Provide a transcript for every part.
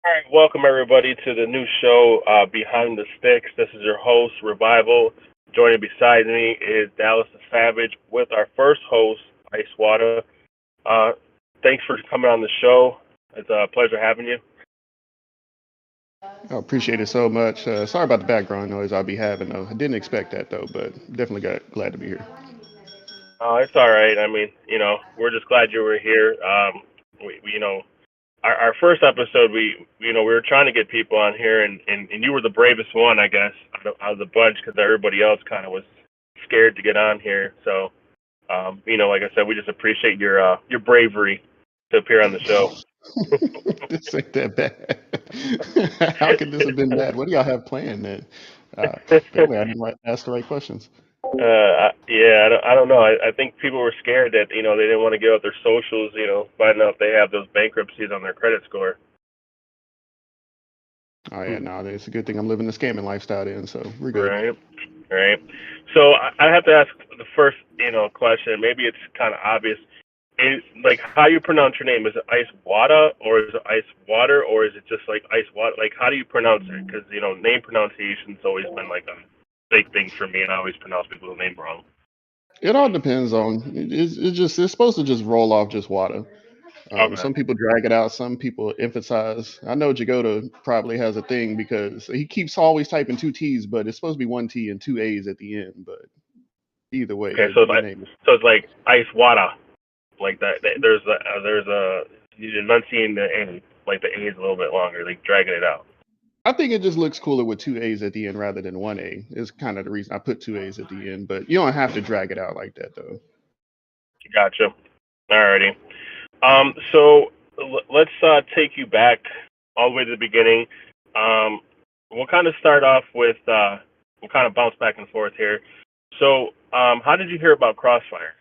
All right, welcome everybody to the new show, Behind the Sticks. This is your host, Revival. Joining beside me is Dallas the Savage with our first host, IceWataa. Uh, Thanks for coming on the show. It's a pleasure having you. I appreciate it so much. Sorry about the background noise I'll be having though. I didn't expect that though, but definitely glad to be here. It's all right. I mean, we're just glad you were here. Our first episode, we were trying to get people on here, and you were the bravest one, I guess, out of the bunch because everybody else kind of was scared to get on here. So, like I said, we just appreciate your bravery to appear on the show. This ain't that bad. How could this have been bad? What do y'all have planned then? Apparently I didn't ask the right questions. Yeah, I don't know. I think people were scared that they didn't want to give out their socials. Finding out they have those bankruptcies on their credit score. Oh yeah, no, it's a good thing I'm living the scamming lifestyle then, so we're good. Right, right. So I have to ask the first question. Maybe it's kind of obvious. Is like how you pronounce your name? Is it Ice Wada or is it Ice Water or is it just like Ice Water? Like how do you pronounce it? Because name pronunciation's always been like a big thing for me, and I always pronounce people's name wrong. It all depends on it's supposed to just roll off just water. Okay. Some people drag it out. Some people emphasize. I know Jagoda probably has a thing because he keeps always typing two T's, but it's supposed to be one T and two A's at the end. But either way, Okay. So it's your like name is. Ice Wada, like that. There's a you enunciating the A, like the A is a little bit longer, like dragging it out. I think it just looks cooler with two A's at the end rather than one A. Is kind of the reason I put two A's at the end. But you don't have to drag it out like that though. Gotcha. Alrighty. So let's take you back all the way to the beginning. Um, we'll kind of start off with we'll kind of bounce back and forth here. So, how did you hear about Crossfire?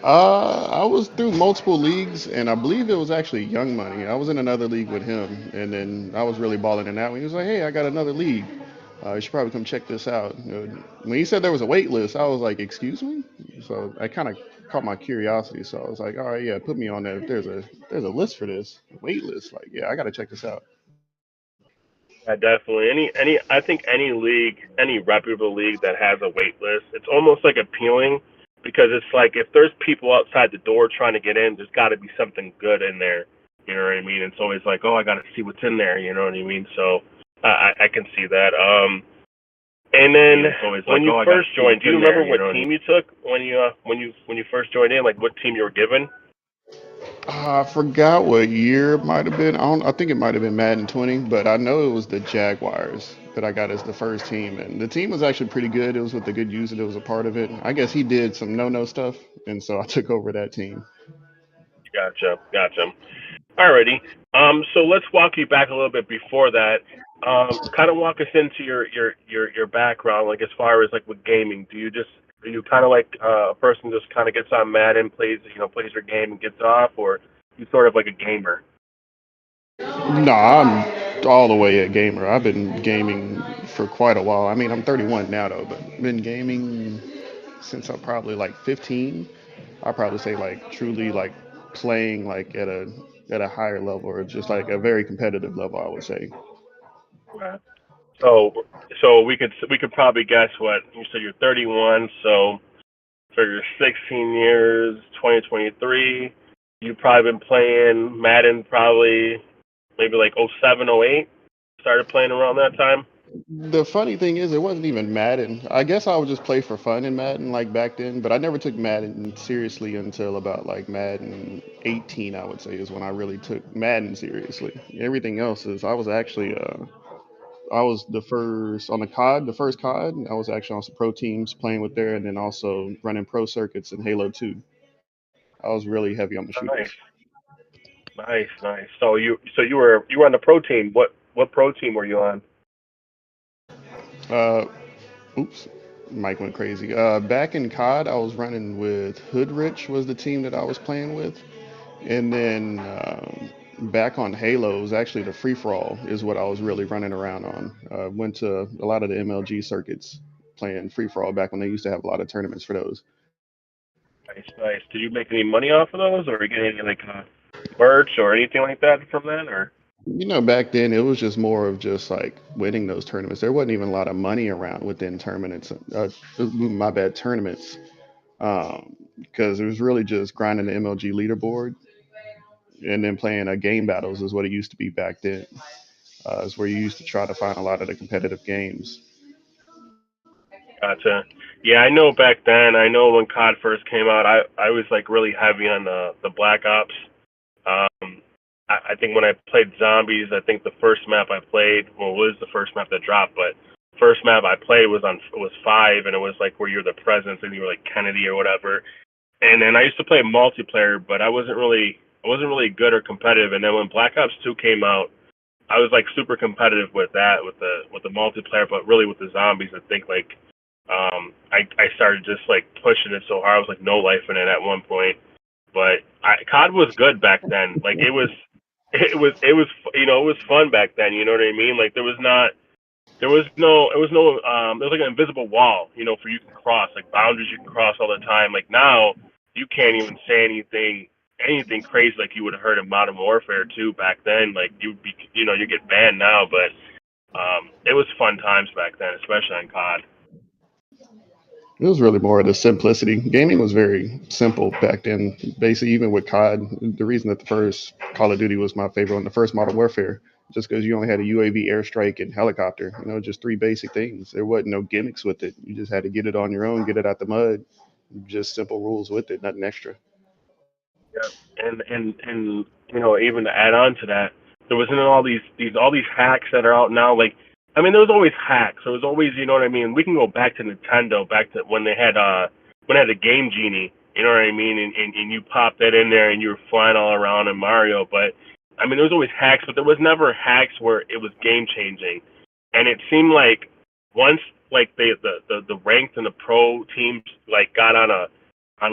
I was through multiple leagues, and I believe it was actually Young Money. I was in another league with him, and then I was really balling in that one. He was like, "Hey, I got another league. You should probably come check this out." When he said there was a wait list, I was like, "Excuse me?" So I kind of caught my curiosity. So I was like, "All right, yeah, put me on there. If there's a list for this wait list, like, yeah, I got to check this out." Yeah, definitely. I think any league, any reputable league that has a wait list, it's almost like appealing because it's like if there's people outside the door trying to get in, there's got to be something good in there. You know what I mean? It's always like, oh, I got to see what's in there. You know what I mean? So I can see that. And then It's always when like, you "Oh, I got to first see joined, what's do you in there." remember You what know what I team mean? you took when you first joined in? Like what team you were given? I forgot what year it might have been. I think it might have been Madden 20, but I know it was the Jaguars that I got as the first team, and the team was actually pretty good. It was with the good user that was a part of it. I guess he did some no-no stuff, and so I took over that team. Gotcha, gotcha. Alrighty. So let's walk you back a little bit before that. Kind of walk us into your background, like as far as like with gaming. Are you kind of like a person just kind of gets on Madden, plays your game and gets off, or you sort of like a gamer? Nah, I'm all the way a gamer. I've been gaming for quite a while. I mean, I'm 31 now though, but been gaming since I'm probably like 15. I probably say like truly like playing like at a higher level or just like a very competitive level, I would say. Uh, so so we could probably guess what you said. You're 31, so for your 16 years, 2023, you've probably been playing Madden probably maybe like '07, '08. Started playing around that time. The funny thing is, it wasn't even Madden. I guess I would just play for fun in Madden like back then, but I never took Madden seriously until about like Madden 18, I would say, is when I really took Madden seriously. Everything else is, I was the first on the COD, the first COD. I was actually on some pro teams playing with there, and then also running pro circuits in Halo 2. I was really heavy on the Nice, shooters. nice. So you were on the pro team. What pro team were you on? Uh, Oops, Mike went crazy. Back in COD, I was running with Hoodrich was the team that I was playing with, and then back on Halo, it was actually the free for all is what I was really running around on. Went to a lot of the MLG circuits playing free for all back when they used to have a lot of tournaments for those. Nice. Did you make any money off of those, or get any like merch or anything like that from that, or Back then it was just more of just like winning those tournaments. There wasn't even a lot of money around within tournaments. My bad, tournaments. Because it was really just grinding the MLG leaderboard and then playing game battles is what it used to be back then. Is where you used to try to find a lot of the competitive games. gotcha. Yeah, I know back then. I know when COD first came out, I was like really heavy on the Black Ops. I think when I played Zombies, I think the first map I played, well, it was the first map that dropped, but first map I played was five, and it was like where you're the president and you were like Kennedy or whatever. And then I used to play multiplayer, but I wasn't really good or competitive. And then when Black Ops 2 came out, I was like super competitive with that with the multiplayer, but really with the zombies. I think like I started just like pushing it so hard. I was like no life in it at one point. But COD was good back then. Like it was fun back then. You know what I mean? Like there was like an invisible wall, for you can cross, like boundaries you can cross all the time. Like now you can't even say anything crazy like you would have heard in Modern Warfare 2 back then. Like you'd be you get banned now, but it was fun times back then, especially on COD. It was really more of the simplicity. Gaming was very simple back then. Basically, even with COD, the reason that the first Call of Duty was my favorite one, the first Modern Warfare, just because you only had a UAV airstrike and helicopter. Just three basic things. There wasn't no gimmicks with it. You just had to get it on your own, get it out the mud. Just simple rules with it, nothing extra. Yeah, and even to add on to that, there wasn't all these hacks that are out now. Like, I mean, there was always hacks. There was always, you know what I mean. We can go back to Nintendo, back to when they had the Game Genie. You know what I mean? And you pop that in there, and you were flying all around in Mario. But I mean, there was always hacks, but there was never hacks where it was game changing. And it seemed like once like the ranked and the pro teams like got on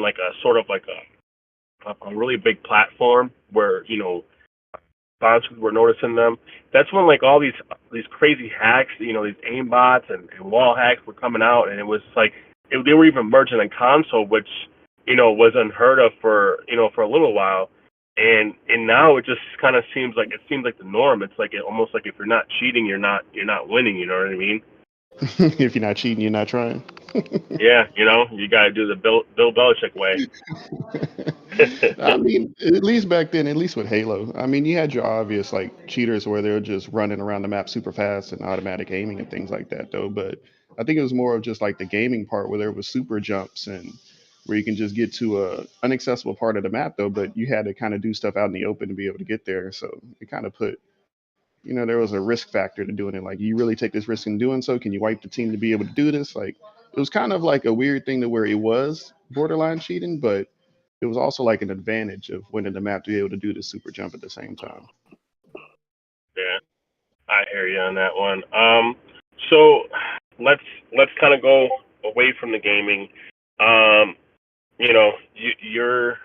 like a sort of like a really big platform where sponsors were noticing them. That's when like all these crazy hacks, these aim bots and wall hacks were coming out, and it was like they were even merging in console, which was unheard of for a little while. And now it just kind of seems like the norm. It's like almost like if you're not cheating, you're not winning. You know what I mean? If you're not cheating, you're not trying. Yeah, you got to do the Bill Belichick way. I mean, at least back then, at least with Halo, I mean, you had your obvious like cheaters where they were just running around the map super fast and automatic aiming and things like that, though. But I think it was more of just like the gaming part where there was super jumps and where you can just get to a inaccessible part of the map, though. But you had to kind of do stuff out in the open to be able to get there. So it kind of put, there was a risk factor to doing it. Like, you really take this risk in doing so? Can you wipe the team to be able to do this? Like, it was kind of like a weird thing to where it was borderline cheating, but it was also like an advantage of winning the map to be able to do the super jump at the same time. Yeah. I hear you on that one. So let's kind of go away from the gaming. Um, you're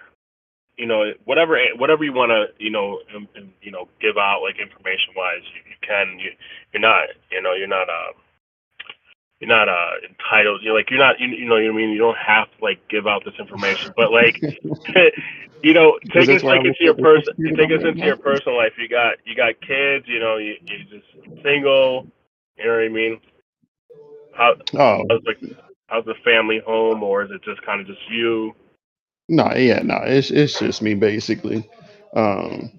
whatever you want to give out like information wise, you can. You're not entitled. You're not. You know what I mean. You don't have to like give out this information, but like Is take this us why like we're into your prosecuted take on us right into now? your personal life. You got kids. You just single. You know what I mean? How Oh, how's like how's the family home, or is it just kind of just you? no, yeah, no, it's just me basically. Um,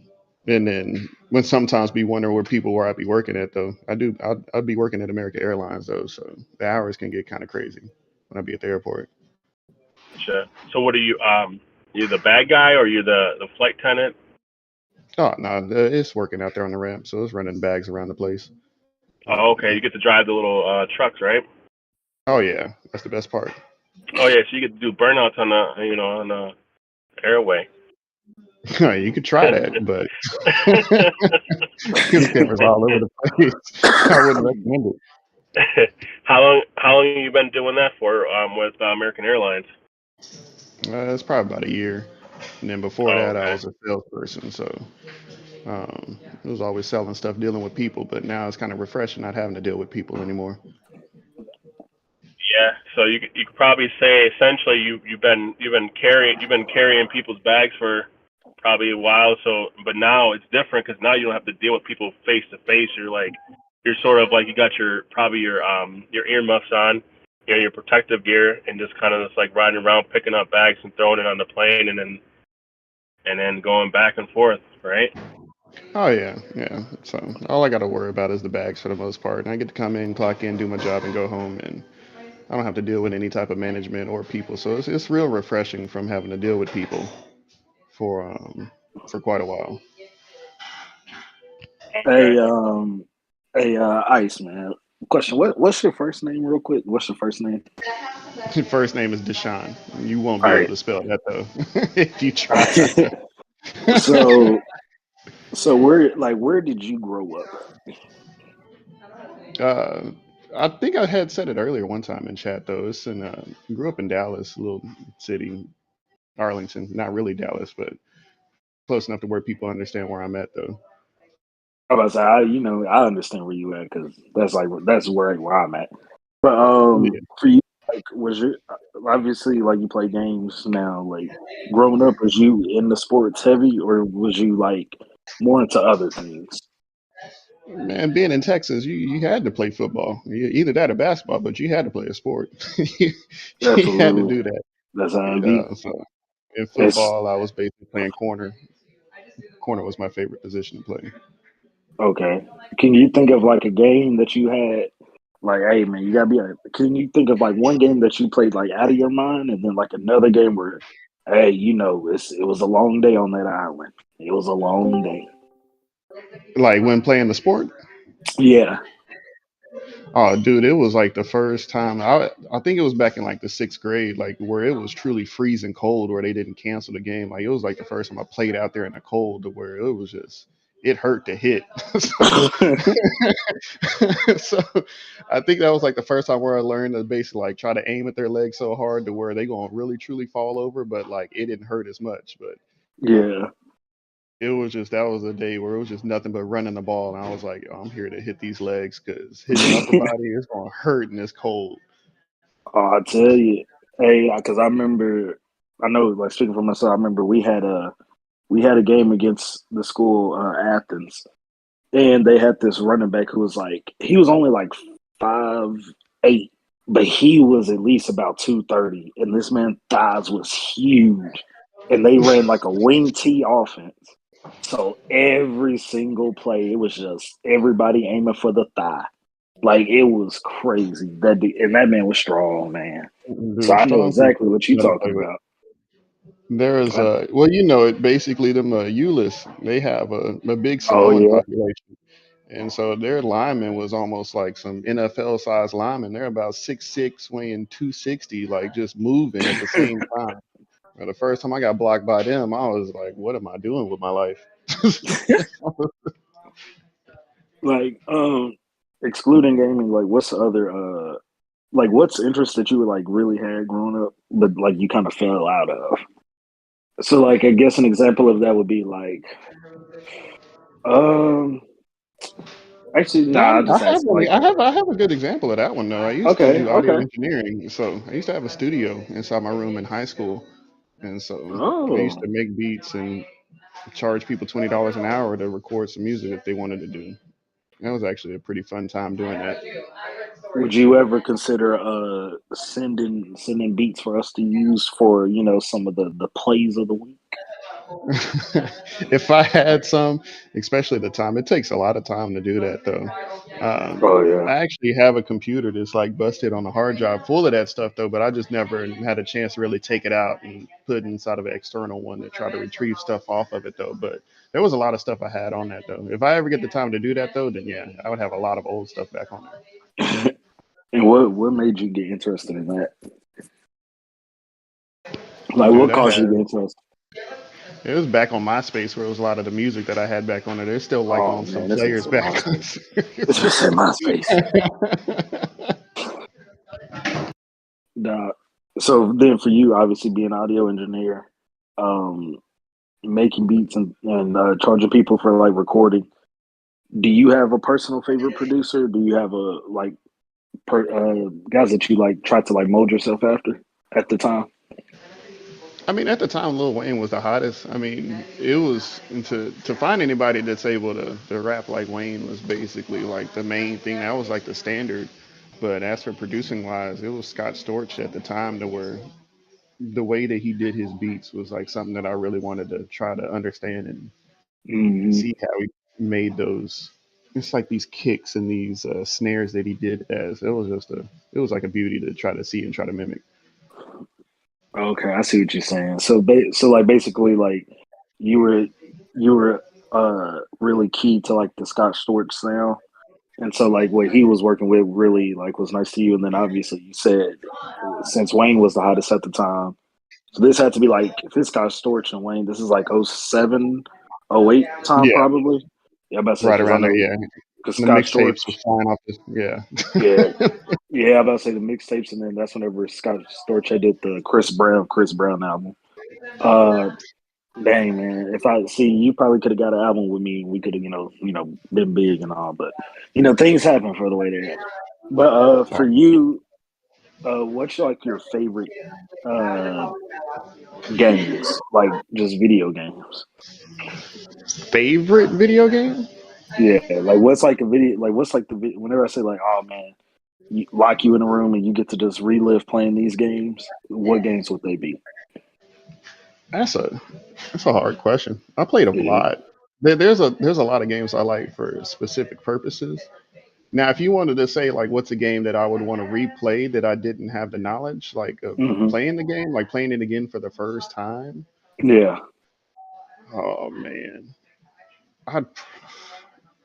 and then when sometimes be wondering where I'd be working at though. I'd be working at American Airlines though, so the hours can get kind of crazy when I be at the airport. Gotcha. So what are you? You the bad guy or you the flight attendant? Oh no, it's working out there on the ramp, so it's running bags around the place. Oh, okay. Um, You get to drive the little trucks, right? oh yeah, that's the best part. Oh yeah. So you get to do burnouts on the airway. You could try that, but his camera's all over the place. I wouldn't recommend it. how long have you been doing that for with American Airlines? It's probably about a year, and then before Oh, that, I okay. was a salesperson, so it was always selling stuff, dealing with people. But now it's kind of refreshing not having to deal with people anymore. Yeah. So you could probably say essentially you've been carrying people's bags for probably a while. So, but now it's different because now you don't have to deal with people face to face. You're sort of like you got your earmuffs on, your protective gear, and just kind of just like riding around picking up bags and throwing it on the plane, and then going back and forth, right? Oh yeah, yeah. So all I got to worry about is the bags for the most part, and I get to come in, clock in, do my job, and go home, and I don't have to deal with any type of management or people. So it's real refreshing from having to deal with people for um for quite a while. Hey, Okay. Ice man. Question: what's your first name, real quick? What's your first name? First name is Deshaun. You won't All be able right. to spell that though if you try. so, where did you grow up? uh, I think I had said it earlier one time in chat though. It's in grew up in Dallas, a little city, Arlington. Not really Dallas, but close enough to where people understand where I'm at though. I was about to say, I understand where you at because that's where I'm at. But Yeah. for you, like, was your obviously like you play games now? Like, growing up, was you in the sports heavy, or was you like more into other things? Man, being in Texas, you had to play football. Either that or basketball, but you had to play a sport. you, you had to Absolutely, do that. that's how it be. So in It's football, I was basically playing corner. Corner was my favorite position to play. okay. Can you think of like a game that you had? Like, hey man, you gotta be. Can you think of like one game that you played like out of your mind, and then like another game where, hey, it was a long day on that island. It was a long day. Like when playing the sport. Yeah. Oh, dude, it was like the first time I think it was back in like the sixth grade, like where it was truly freezing cold, where they didn't cancel the game. Like it was like the first time I played out there in the cold, to where it was just it hurt to hit. so, so I think that was like the first time where I learned to basically like try to aim at their legs so hard to where they gonna really truly fall over, but like it didn't hurt as much. But Yeah. it was just that was a day where it was just nothing but running the ball, and I was like, oh, I'm here to hit these legs because hitting the upper body is gonna hurt in this cold. Oh, I tell you, hey, because I remember, I know, like speaking for myself, I remember we had a game against the school Athens, and they had this running back who was like he was only like 5'8", but he was at least about 230, and this man thighs was huge, and they ran like a wing T offense. So every single play, it was just everybody aiming for the thigh. Like it was crazy. And that man was strong, man. So Dude, I know strong people exactly what you're gotta talking love it. about. There's I, well, you know it. Basically, them ULIS, they have a big oh Samoan yeah. population, and so their lineman was almost like some NFL sized linemen. They're about 6'6", weighing 260, like just moving at the same time. The first time I got blocked by them, I was like, "What am I doing with my life?" Like excluding gaming, like what's the other like what's interest that you were like really had growing up, but like you kind of fell out of. So like I guess an example of that would be like um actually nah, I'll I just have ask like I have a good example of that one though. I used to okay, do audio okay. engineering, so I used to have a studio inside my room in high school, and so I used to Oh. make beats and charge people $20 an hour to record some music if they wanted to do. That was actually a pretty fun time doing that. Would you ever consider sending beats for us to use for, some of the plays of the week? If I had some, especially the time, it takes a lot of time to do that though. Oh yeah. I actually have a computer that's like busted on a hard drive full of that stuff though, but I just never had a chance to really take it out and put it inside of an external one to try to retrieve stuff off of it though. But there was a lot of stuff I had on that though. If I ever get the time to do that though, then yeah, I would have a lot of old stuff back on there. And what made you get interested in that? Like Dude, what I caused you had to get interested? it was back on MySpace where it was a lot of the music that I had back on it. They're still like Oh on some man, this is players in back on. MySpace. This was in MySpace. Nah. So then for you, obviously being an audio engineer, um, making beats and charging people for like recording, do you have a personal favorite producer? Do you have a like guys that you like try to like mold yourself after at the time? I mean, at the time, Lil Wayne was the hottest. I mean, it was to find anybody that's able to rap like Wayne was basically like the main thing. That was like the standard. But as for producing wise, it was Scott Storch at the time to where the way that he did his beats was like something that I really wanted to try to understand and Hmm. see how he made those. It's like these kicks and these snares that he did as it was just it was like a beauty to try to see and try to mimic. Okay, I see what you're saying. So like basically like you were you were really key to like the Scott Storch sound. And so like what he was working with really like was nice to you. And then obviously you said since Wayne was the hottest at the time, so this had to be like if it's Scott Storch and Wayne, this is like '07, '08 time Yeah, probably. Yeah, I'm about to say right because I around there. know Yeah, because the Scott mixtapes Storch, was flying off. Yeah. yeah, yeah, I'm about to say the mixtapes, and then that's whenever Scott Storch had did the Chris Brown album. Uh, Dang man, if I see you probably could have got an album with me, we could have been big and all, but things happen for the way they happen. But for you, what's like your favorite uh games, like just video games? Favorite video game? Yeah, like what's like a video, like what's like the whenever I say like, oh man, lock you in a room and you get to just relive playing these games, what games would they be? That's a that's a hard question. I played a Yeah. lot. There's a lot of games I like for specific purposes. Now, if you wanted to say like what's a game that I would want to replay that I didn't have the knowledge like of Hmm. playing the game, like playing it again for the first time. Yeah. Oh man, I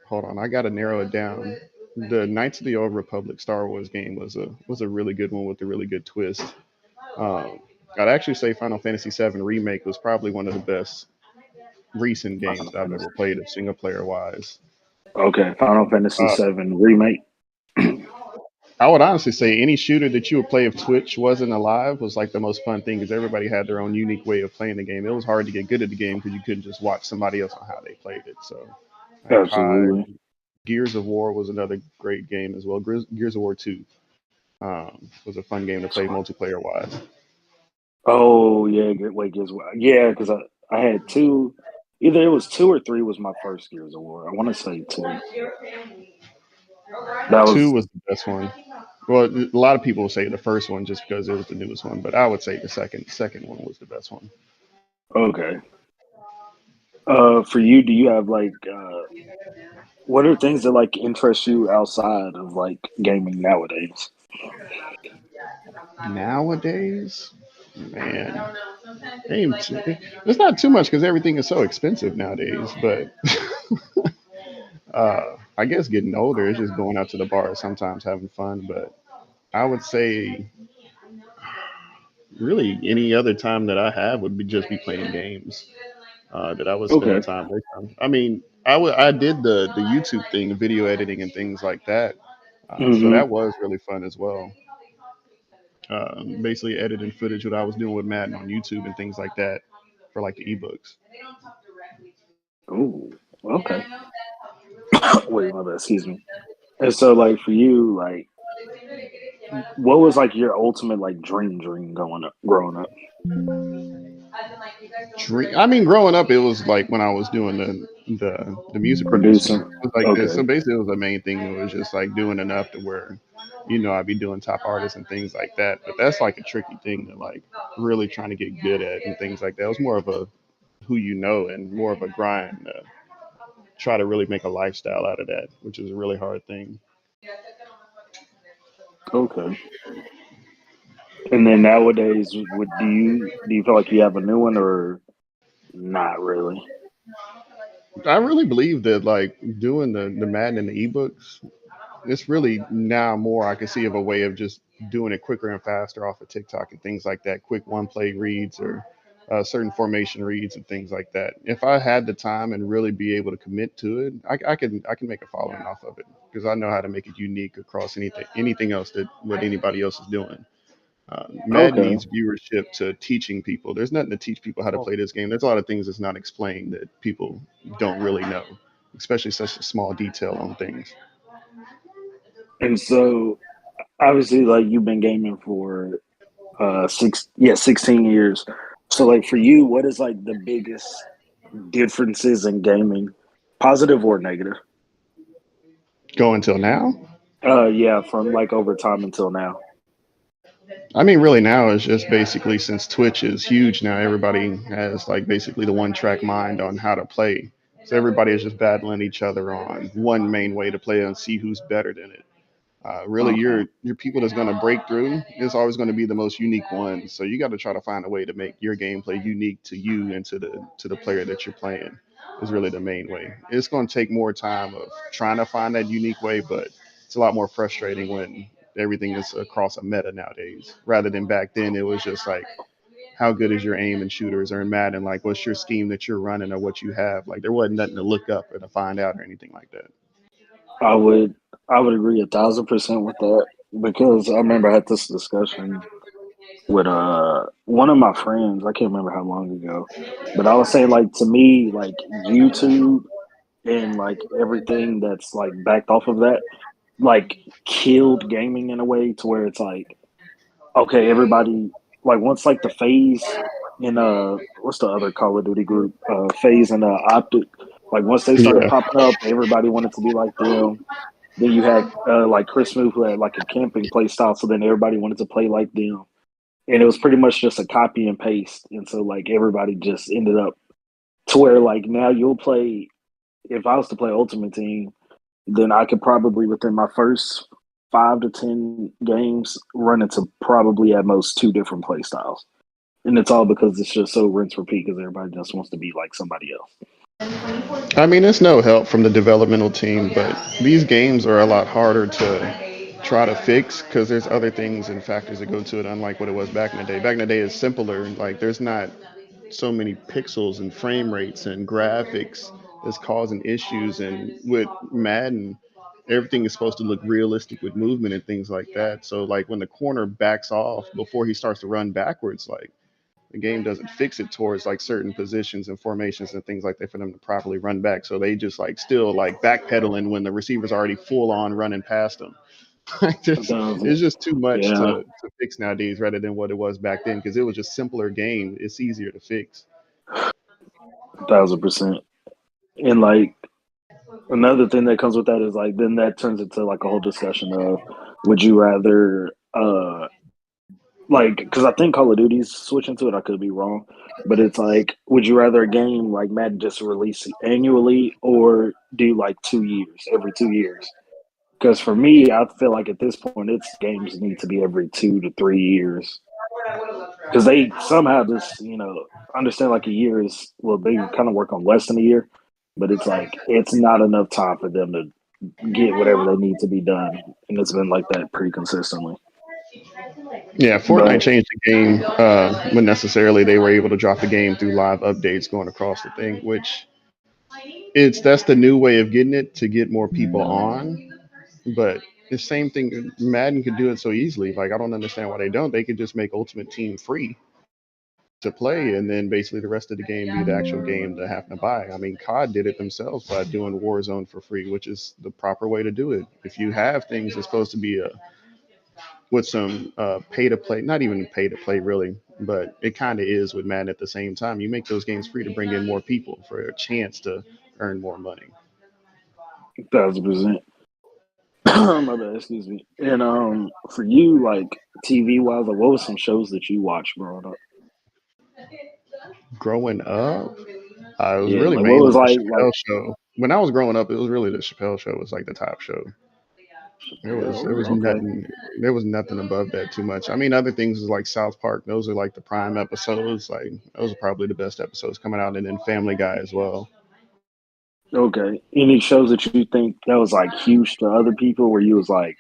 hold on. I got to narrow it down. The Knights of the Old Republic Star Wars game was a really good one with a really good twist. Um, I'd actually say Final Fantasy VII Remake was probably one of the best recent games Final that I've ever Fantasy. played of single player wise. Okay, Final Fantasy Uh, VII remake. I would honestly say any shooter that you would play if Twitch wasn't alive was like the most fun thing because everybody had their own unique way of playing the game. It was hard to get good at the game because you couldn't just watch somebody else on how they played it. So, like COD, Absolutely. Gears of War was another great game as well. Gears of War 2 was a fun game to play multiplayer wise. Oh yeah, wait, yeah, because I had two. Either it was two or three was my first Gears of War. I want to say two. That Two was was the best one. Well, a lot of people will say the first one just because it was the newest one, but I would say the second one was the best one. okay. For you, do you have like what are things that like interest you outside of like gaming nowadays? Nowadays, man, it's not too much because everything is so expensive nowadays. But I guess getting older is just going out to the bar sometimes having fun. But I would say really any other time that I have would be just be playing games that I would spend the Okay. time away from. I mean, I did the YouTube thing, the video editing and things like that. So Hmm. that was really fun as well. Basically editing footage what I was doing with Madden on YouTube and things like that for like the ebooks. Oh, okay. Wait, my bad. Excuse me. And so, like for you, like what was like your ultimate like dream growing up, I mean, growing up, it was like when I was doing the music producing. producing? It was like this. So Okay. basically, it was the main thing. It was just like doing enough to where, I'd be doing top artists and things like that. But that's like a tricky thing to like really trying to get good at and things like that. It was more of a who you know and more of a grind. Try to really make a lifestyle out of that, which is a really hard thing. Okay. And then nowadays, would do you feel like you have a new one or not really? I really believe that like doing the Madden and the ebooks, it's really now more I can see of a way of just doing it quicker and faster off of TikTok and things like that. Quick one play reads or certain formation reads and things like that. If I had the time and really be able to commit to it, I can make a following off of it because I know how to make it unique across anything else that what anybody else is doing. Madden Okay. needs viewership to teaching people. There's nothing to teach people how to play this game. There's a lot of things that's not explained that people don't really know, especially such a small detail on things. And so obviously, like you've been gaming for 16 years. So, like for you, what is like the biggest differences in gaming, positive or negative? Go until now. Yeah, from like over time until now. I mean, really now it's just basically since Twitch is huge now, everybody has like basically the one track mind on how to play. So everybody is just battling each other on one main way to play and see who's better than it. Really, Okay, your people that's going to break through is always going to be the most unique one. So you got to try to find a way to make your gameplay unique to you and to the player that you're playing. Is really the main way. It's going to take more time of trying to find that unique way, but it's a lot more frustrating when everything is across a meta nowadays. Rather than back then, it was just like how good is your aim and shooters or in Madden, like what's your scheme that you're running or what you have. Like there wasn't nothing to look up or to find out or anything like that. I would I would agree 1,000% with that because I remember I had this discussion with one of my friends. I can't remember how long ago, but I was saying like to me like YouTube and like everything that's like backed off of that like killed gaming in a way to where it's like okay, everybody like once like the phase in what's the other Call of Duty group? Phase and Optic. Like once they started Yeah. popping up, everybody wanted to be like them. Then you had like Chris Smoove who had like a camping play style, so then everybody wanted to play like them. And it was pretty much just a copy and paste. And so like everybody just ended up to where like now you'll play if I was to play Ultimate Team, then I could probably within my first 5 to 10 games run into probably at most two different play styles. And it's all because it's just so rinse repeat because everybody just wants to be like somebody else. I mean, it's no help from the developmental team, but these games are a lot harder to try to fix because there's other things and factors that go to it, unlike what it was back in the day. Back in the day, it's simpler. Like, there's not so many pixels and frame rates and graphics that's causing issues. And with Madden, everything is supposed to look realistic with movement and things like that. So, like, when the corner backs off before he starts to run backwards, like, the game doesn't fix it towards like certain positions and formations and things like that for them to properly run back. So they just like still like backpedaling when the receiver's already full on running past them. Like Um, it's just too much yeah, to fix nowadays rather than what it was back then because it was just simpler game. It's easier to fix. 1,000%. And like another thing that comes with that is like then that turns into like a whole discussion of would you rather like because I think Call of Duty's switching to it. I could be wrong, but it's like, would you rather a game like Madden just release it annually or do like 2 years, every 2 years? Because for me, I feel like at this point, its games need to be every 2 to 3 years because they somehow just understand like a year is well they kind of work on less than a year, but it's like it's not enough time for them to get whatever they need to be done, and it's been like that pretty consistently. Yeah, Fortnite But changed the game when necessarily they were able to drop the game through live updates going across the thing, which it's that's the new way of getting it to get more people on. But the same thing, Madden could do it so easily. Like I don't understand why they don't. They could just make Ultimate Team free to play, and then basically the rest of the game be the actual game to have to buy. I mean, COD did it themselves by doing Warzone for free, which is the proper way to do it. If you have things that's supposed to be a with some pay to play, not even pay to play really, but it kind of is with Madden at the same time. You make those games free to bring in more people for a chance to earn more money. 1,000%. My bad, excuse me. And for you, like TV wise, like what was some shows that you watched growing up? Growing up, it was Yeah, really like what mainly was the like Chappelle show. When I was growing up, it was really the Chappelle show was like the top show. There was Chappelle? Okay, nothing there was nothing above that too much. I mean, other things is like South Park. Those are like the prime episodes. Like those are probably the best episodes coming out, and then Family Guy as well. okay. Any shows that you think that was like huge to other people, where you was like,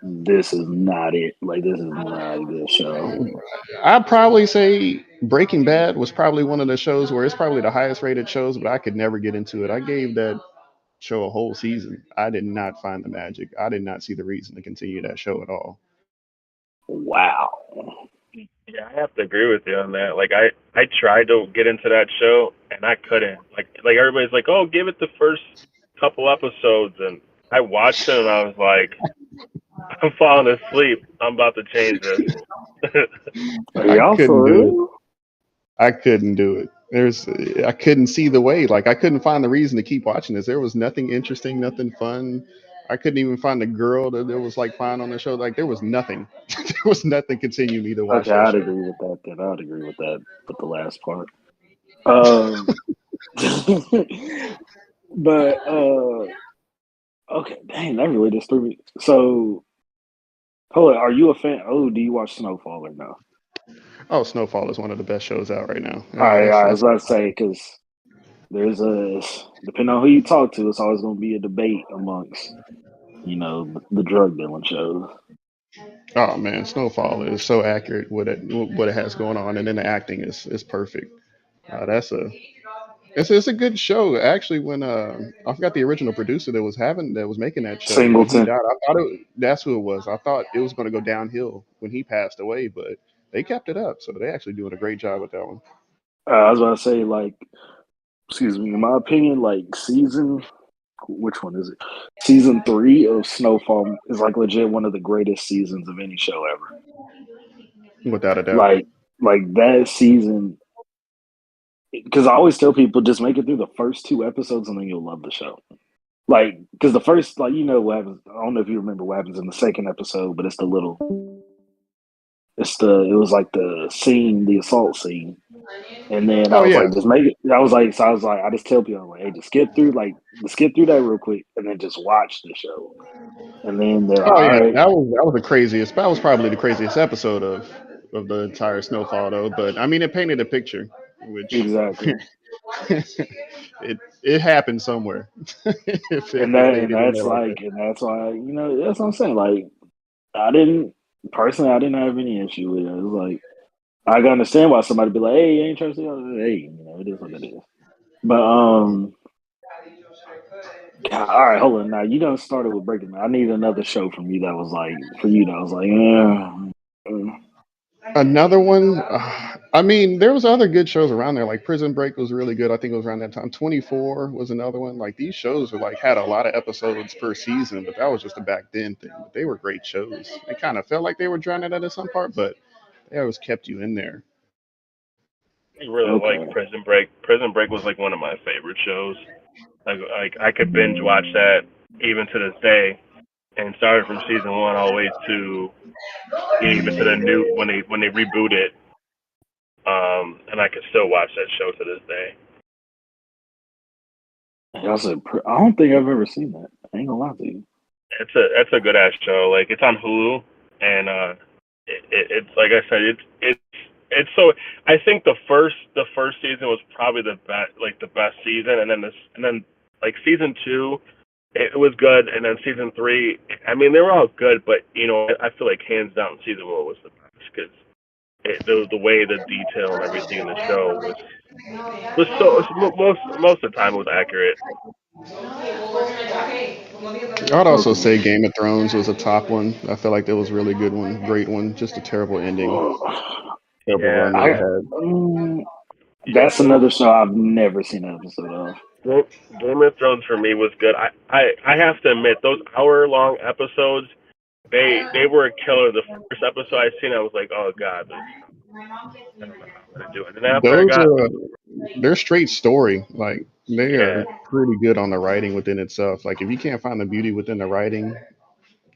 this is not it. Like this is not a good show. I'd probably say Breaking Bad was probably one of the shows where it's probably the highest rated shows, but I could never get into it. I gave that show a whole season. I did not find the magic. I did not see the reason to continue that show at all. Wow. Yeah, I have to agree with you on that. Like I tried to get into that show and I couldn't. Like everybody's like, "Oh, give it the first couple episodes." And I watched it and I was like, "I'm falling asleep. I'm about to change this." Are I y'all couldn't for do it. real? I couldn't do it. I couldn't see the way. Like I couldn't find the reason to keep watching this. There was nothing interesting, nothing fun. I couldn't even find the girl that there was like fine on the show. Like there was nothing. There was nothing continuing me to Okay, watch that I'd show. agree with that. Then I'd agree with that. With the last part. Um, but okay, dang, that really just threw me. So, hold on, are you a fan? Oh, do you watch Snowfall or no? Oh, Snowfall is one of the best shows out right now. I was about to say because there's a depending on who you talk to, it's always going to be a debate amongst the drug dealing shows. Oh man, Snowfall is so accurate what it has going on, and then the acting is perfect. That's a it's a good show. Actually, when I forgot the original producer that was making that show when he Singleton. died, I thought that's who it was. I thought it was going to go downhill when he passed away, but they kept it up, so they actually doing a great job with that one. I was about to say like, excuse me, in my opinion, like season, which one is it? Season 3 of Snowfall is like legit one of the greatest seasons of any show ever. Without a doubt. Like, like that season, because I always tell people just make it through the first 2 episodes and then you'll love the show. Like, because the first, like, what happens. I don't know if you remember what happens in the second episode, but it was like the assault scene. And then I Oh was yeah, like, just make it. I was like, I just tell people, I'm like, hey, just skip through that real quick, and then just watch the show. And then they're like, oh all yeah. right, That was the craziest. That was probably the craziest episode of the entire Snowfall though. But I mean, it painted a picture, which exactly. it happened somewhere. If they did it there like that. And that's why that's what I'm saying. Like, I didn't personally, I didn't have any issue with it. It was like I can understand why somebody be like, hey, you ain't trusting. Hey, it is what it is. But God, all right, hold on. Now you done started with Breaking Bad. I need another show from you that was like for you that was like, yeah. Another one. I mean, there was other good shows around there. Like Prison Break was really good. I think it was around that time. 24 was another one. Like these shows were like had a lot of episodes per season, but that was just a back then thing. But they were great shows. It kind of felt like they were drowning out at some part, but they always kept you in there. I really like Okay. Prison Break. Prison Break was like one of my favorite shows. Like I could binge watch that even to this day, and started from season one all the way to even to the new when they reboot it. And I can still watch that show to this day. I said, I don't think I've ever seen that. I ain't gonna lie to you. It's a good ass show. Like it's on Hulu, and it's like I said, it's so. I think the first season was probably the best season, and then like season two, it was good, and then season three. I mean, they were all good, but I feel like hands down season one was the best because the way the detail and everything in the show was so most of the time it was accurate. I'd also Okay. say Game of Thrones was a top one. I feel like that was a really good one, great one. Just a terrible ending, terrible Yeah, run that it I had. yeah. that's another show I've never seen an episode of. Game of Thrones for me was good. I have to admit those hour long episodes they were a killer. The first episode I seen, I was like, oh god, I don't know how I'm gonna do it. And then after I Those got are they're straight story. Like they yeah are pretty good on the writing within itself. Like if you can't find the beauty within the writing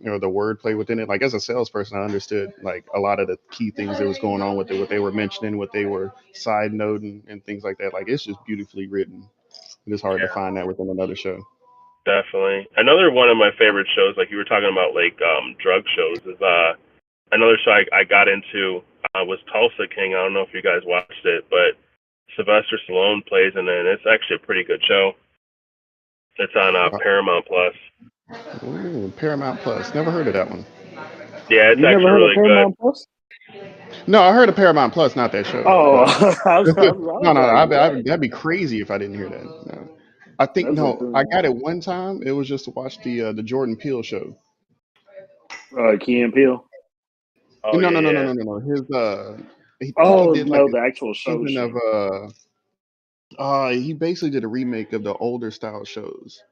or the wordplay within it, like as a salesperson, I understood like a lot of the key things that was going on with it, what they were mentioning, what they were side noting, and things like that. Like it's just beautifully written. It is hard to yeah find that within another show. definitely. Another one of my favorite shows, like you were talking about, like drug shows, is another show I got into was Tulsa King. I don't know if you guys watched it, but Sylvester Stallone plays in it, and it's actually a pretty good show. It's on Paramount Plus. Ooh, Paramount Plus. Never heard of that one. Yeah, it's You never actually heard of really good. Paramount Plus? No, I heard of Paramount Plus, not that show. Oh, But I no, was no, like, what? that'd be crazy if I didn't hear that. No. I think That's what no, I threw got it one time. It was just to watch the Jordan Peele show. me. Key and Peele. Oh No, yeah, no, no, no, yeah. no, no, no. I think he Oh did like no, a the actual show season of show. he basically did a remake of the older style shows.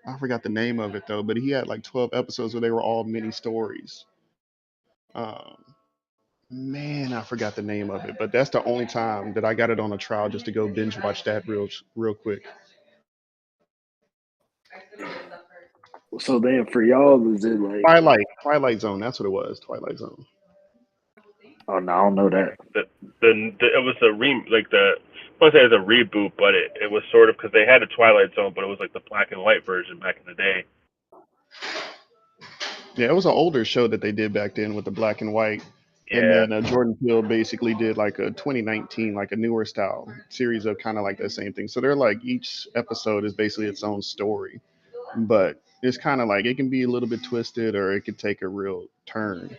I forgot the name of it though, but he had like 12 episodes where they were all mini stories. Um, Man, I forgot the name of it, but that's the only time that I got it on a trial just to go binge watch that real quick. So then for y'all, is it like, Twilight Zone. That's what it was. Twilight Zone. oh no, I don't know that. The, the it was a like the I want to say it was a reboot, but it was sort of because they had a Twilight Zone, but it was like the black and white version back in the day. Yeah, it was an older show that they did back then with the black and white. And Yeah, then Jordan Peele basically did like a 2019, like a newer style series of kind of like that same thing. So they're like each episode is basically its own story, but it's kind of like it can be a little bit twisted or it could take a real turn.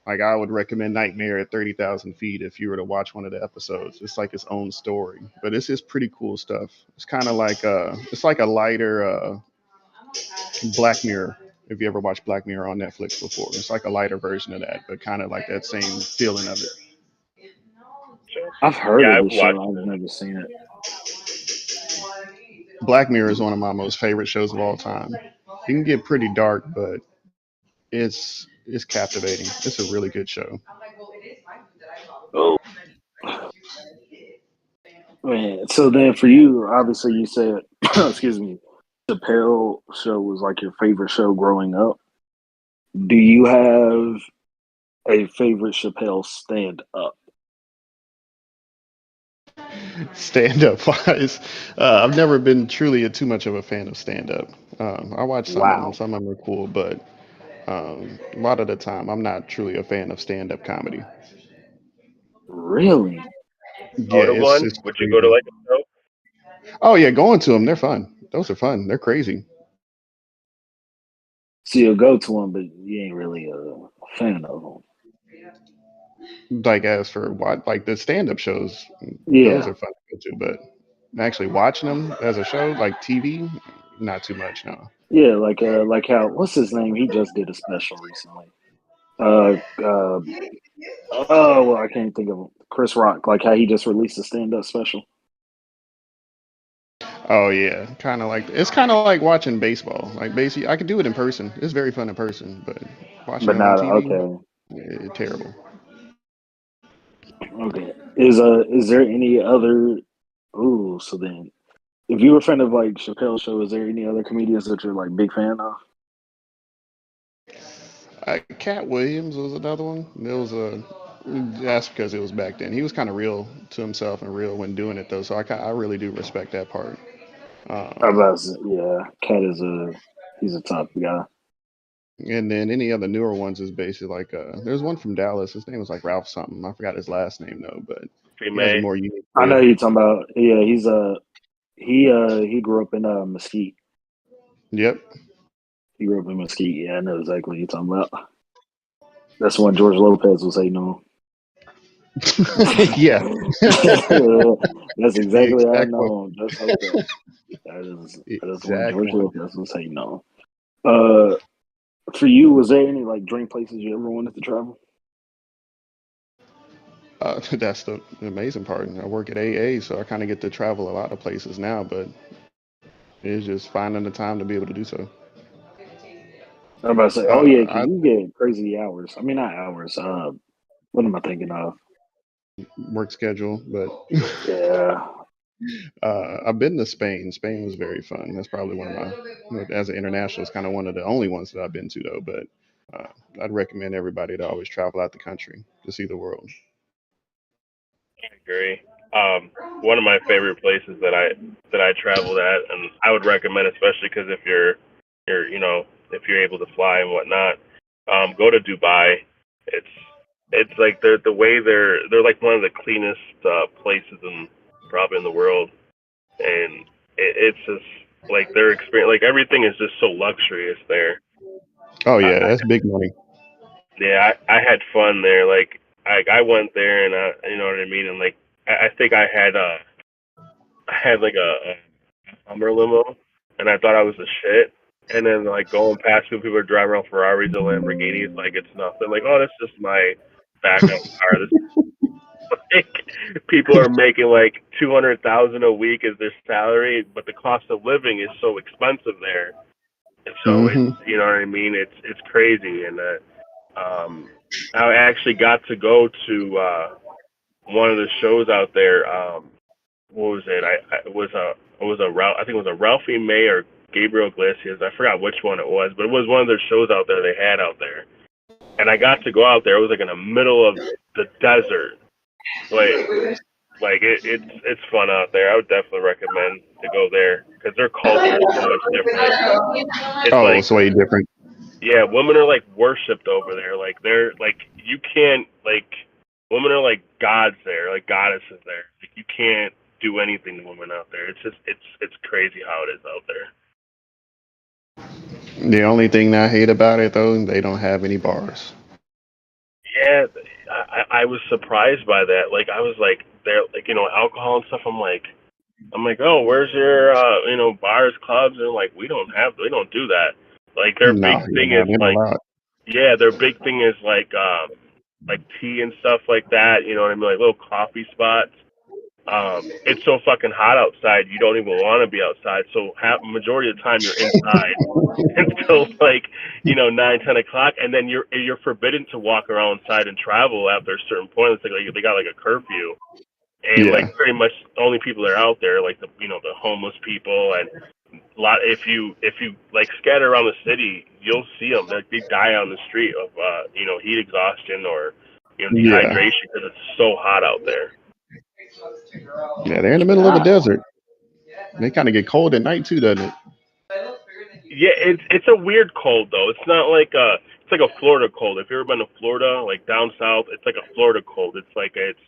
Like I would recommend Nightmare at 30,000 feet if you were to watch one of the episodes. It's like its own story, but it's just pretty cool stuff. It's kind of like it's like a lighter Black Mirror. If you ever watched Black Mirror on Netflix before, it's like a lighter version of that, but kind of like that same feeling of it. so I've heard yeah, of I've the show. watched I've it. never seen it. Black Mirror is one of my most favorite shows of all time. It can get pretty dark, but it's captivating. It's a really good show. Oh man. So then for you, obviously you said, excuse me, Chappelle show was like your favorite show growing up. Do you have a favorite Chappelle stand up? Stand up wise, I've never been truly too much of a fan of stand up. I watch some of them. Wow. Some of them are cool, but a lot of the time, I'm not truly a fan of stand up comedy. Really? Yeah, Go to one? it's Would you go to crazy. like a show? Oh yeah, going to them, they're fun. Those are fun. They're crazy. So you'll go to one, but you ain't really a fan of them. Like as for what, like the stand up shows, those Yeah. are fun to go to. But actually watching them as a show, like TV, not too much. No. Yeah, like how what's his name? He just did a special recently. Uh uh oh well I can't think of him. Chris Rock, like how he just released a stand up special. Oh yeah, kind of like it's kind of like watching baseball. Like basically, I could do it in person. It's very fun in person, but watching But it on not TV, okay. terrible. Okay. Is there any other ooh, so then if you were a fan of like Chappelle show, is there any other comedians that you're like big fan of? Cat Williams was another one. There was a that's because it was back then. He was kind of real to himself and real when doing it though. So I really do respect that part. I was Um, about to say, yeah, Cat is a he's a top guy. and then any other newer ones is basically like there's one from Dallas. His name was like Ralph something. I forgot his last name though, but Free he has a May. more unique I know feel. who you're talking about. Yeah, he's he grew up in Mesquite. Yep. He grew up in Mesquite. Yeah, I know exactly what you're talking about. That's the one George Lopez was hating on. Yeah. That's The exactly how I exact one. know him. Just like that. That is the one Exact George one. Lopez was hating on. Uh, for you, was there any like dream places you ever wanted to travel? That's the amazing part. I work at AA, so I kind of get to travel a lot of places now, but it's just finding the time to be able to do so. I'm about to say, oh yeah, because I you get crazy hours. I mean, not hours. What am I thinking of? work schedule, but Yeah, I've been to Spain. Spain was very fun. That's probably one of my, as an international, it's kind of one of the only ones that I've been to though. But I'd recommend everybody to always travel out the country to see the world. I agree. One of my favorite places that I traveled at, and I would recommend, especially because if you're if you're able to fly and whatnot, go to Dubai. It's it's like the way they're like one of the cleanest places in probably in the world, and it's just like their experience, like everything is just so luxurious there. Oh I, yeah, that's big money. yeah, I had fun there. Like I went there and you know what I mean, and like I think I had like a Hummer limo, and I thought I was the shit. And then like going past people are driving around Ferraris or Lamborghinis, like it's nothing. Like, oh, that's just my backup car. This like people are making like 200,000 a week as their salary, but the cost of living is so expensive there, and so it's Hmm. you know what I mean. It's crazy, and Um, I actually got to go to one of the shows out there. What was it? It was a Ralph, I think it was a Ralphie May or Gabriel Iglesias. I forgot which one it was, but it was one of their shows out there they had out there. And I got to go out there. It was like in the middle of the desert. It's fun out there. I would definitely recommend to go there because their culture is so much different. It's Oh, like, it's way different. yeah, women are like worshipped over there. Like they're like you can't like women are like gods there, like goddesses there. Like you can't do anything to women out there. It's just it's crazy how it is out there. The only thing that I hate about it though, they don't have any bars. Yeah, I was surprised by that. Like I was like they're like alcohol and stuff. I'm like, oh, where's your bars, clubs? And like we don't do that. Like their big No, thing no, is they're not like allowed. yeah, their big thing is like tea and stuff like that. You know what I mean? Like little coffee spots. It's so fucking hot outside, you don't even want to be outside. So half majority of the time you're inside until like 9, 10 o'clock, and then you're forbidden to walk around inside and travel after a certain point. It's like they got like a curfew, and Yeah, like pretty much the only people that are out there like the homeless people and a lot. If you like scatter around the city, you'll see them. They die on the street of heat exhaustion or yeah, dehydration because it's so hot out there. yeah. They're in the middle of a God, desert. They kind of get cold at night too, doesn't it? Yeah, it's a weird cold though. It's not like it's like a Florida cold. If you've ever been to Florida, like down south, it's like a Florida cold. It's like it's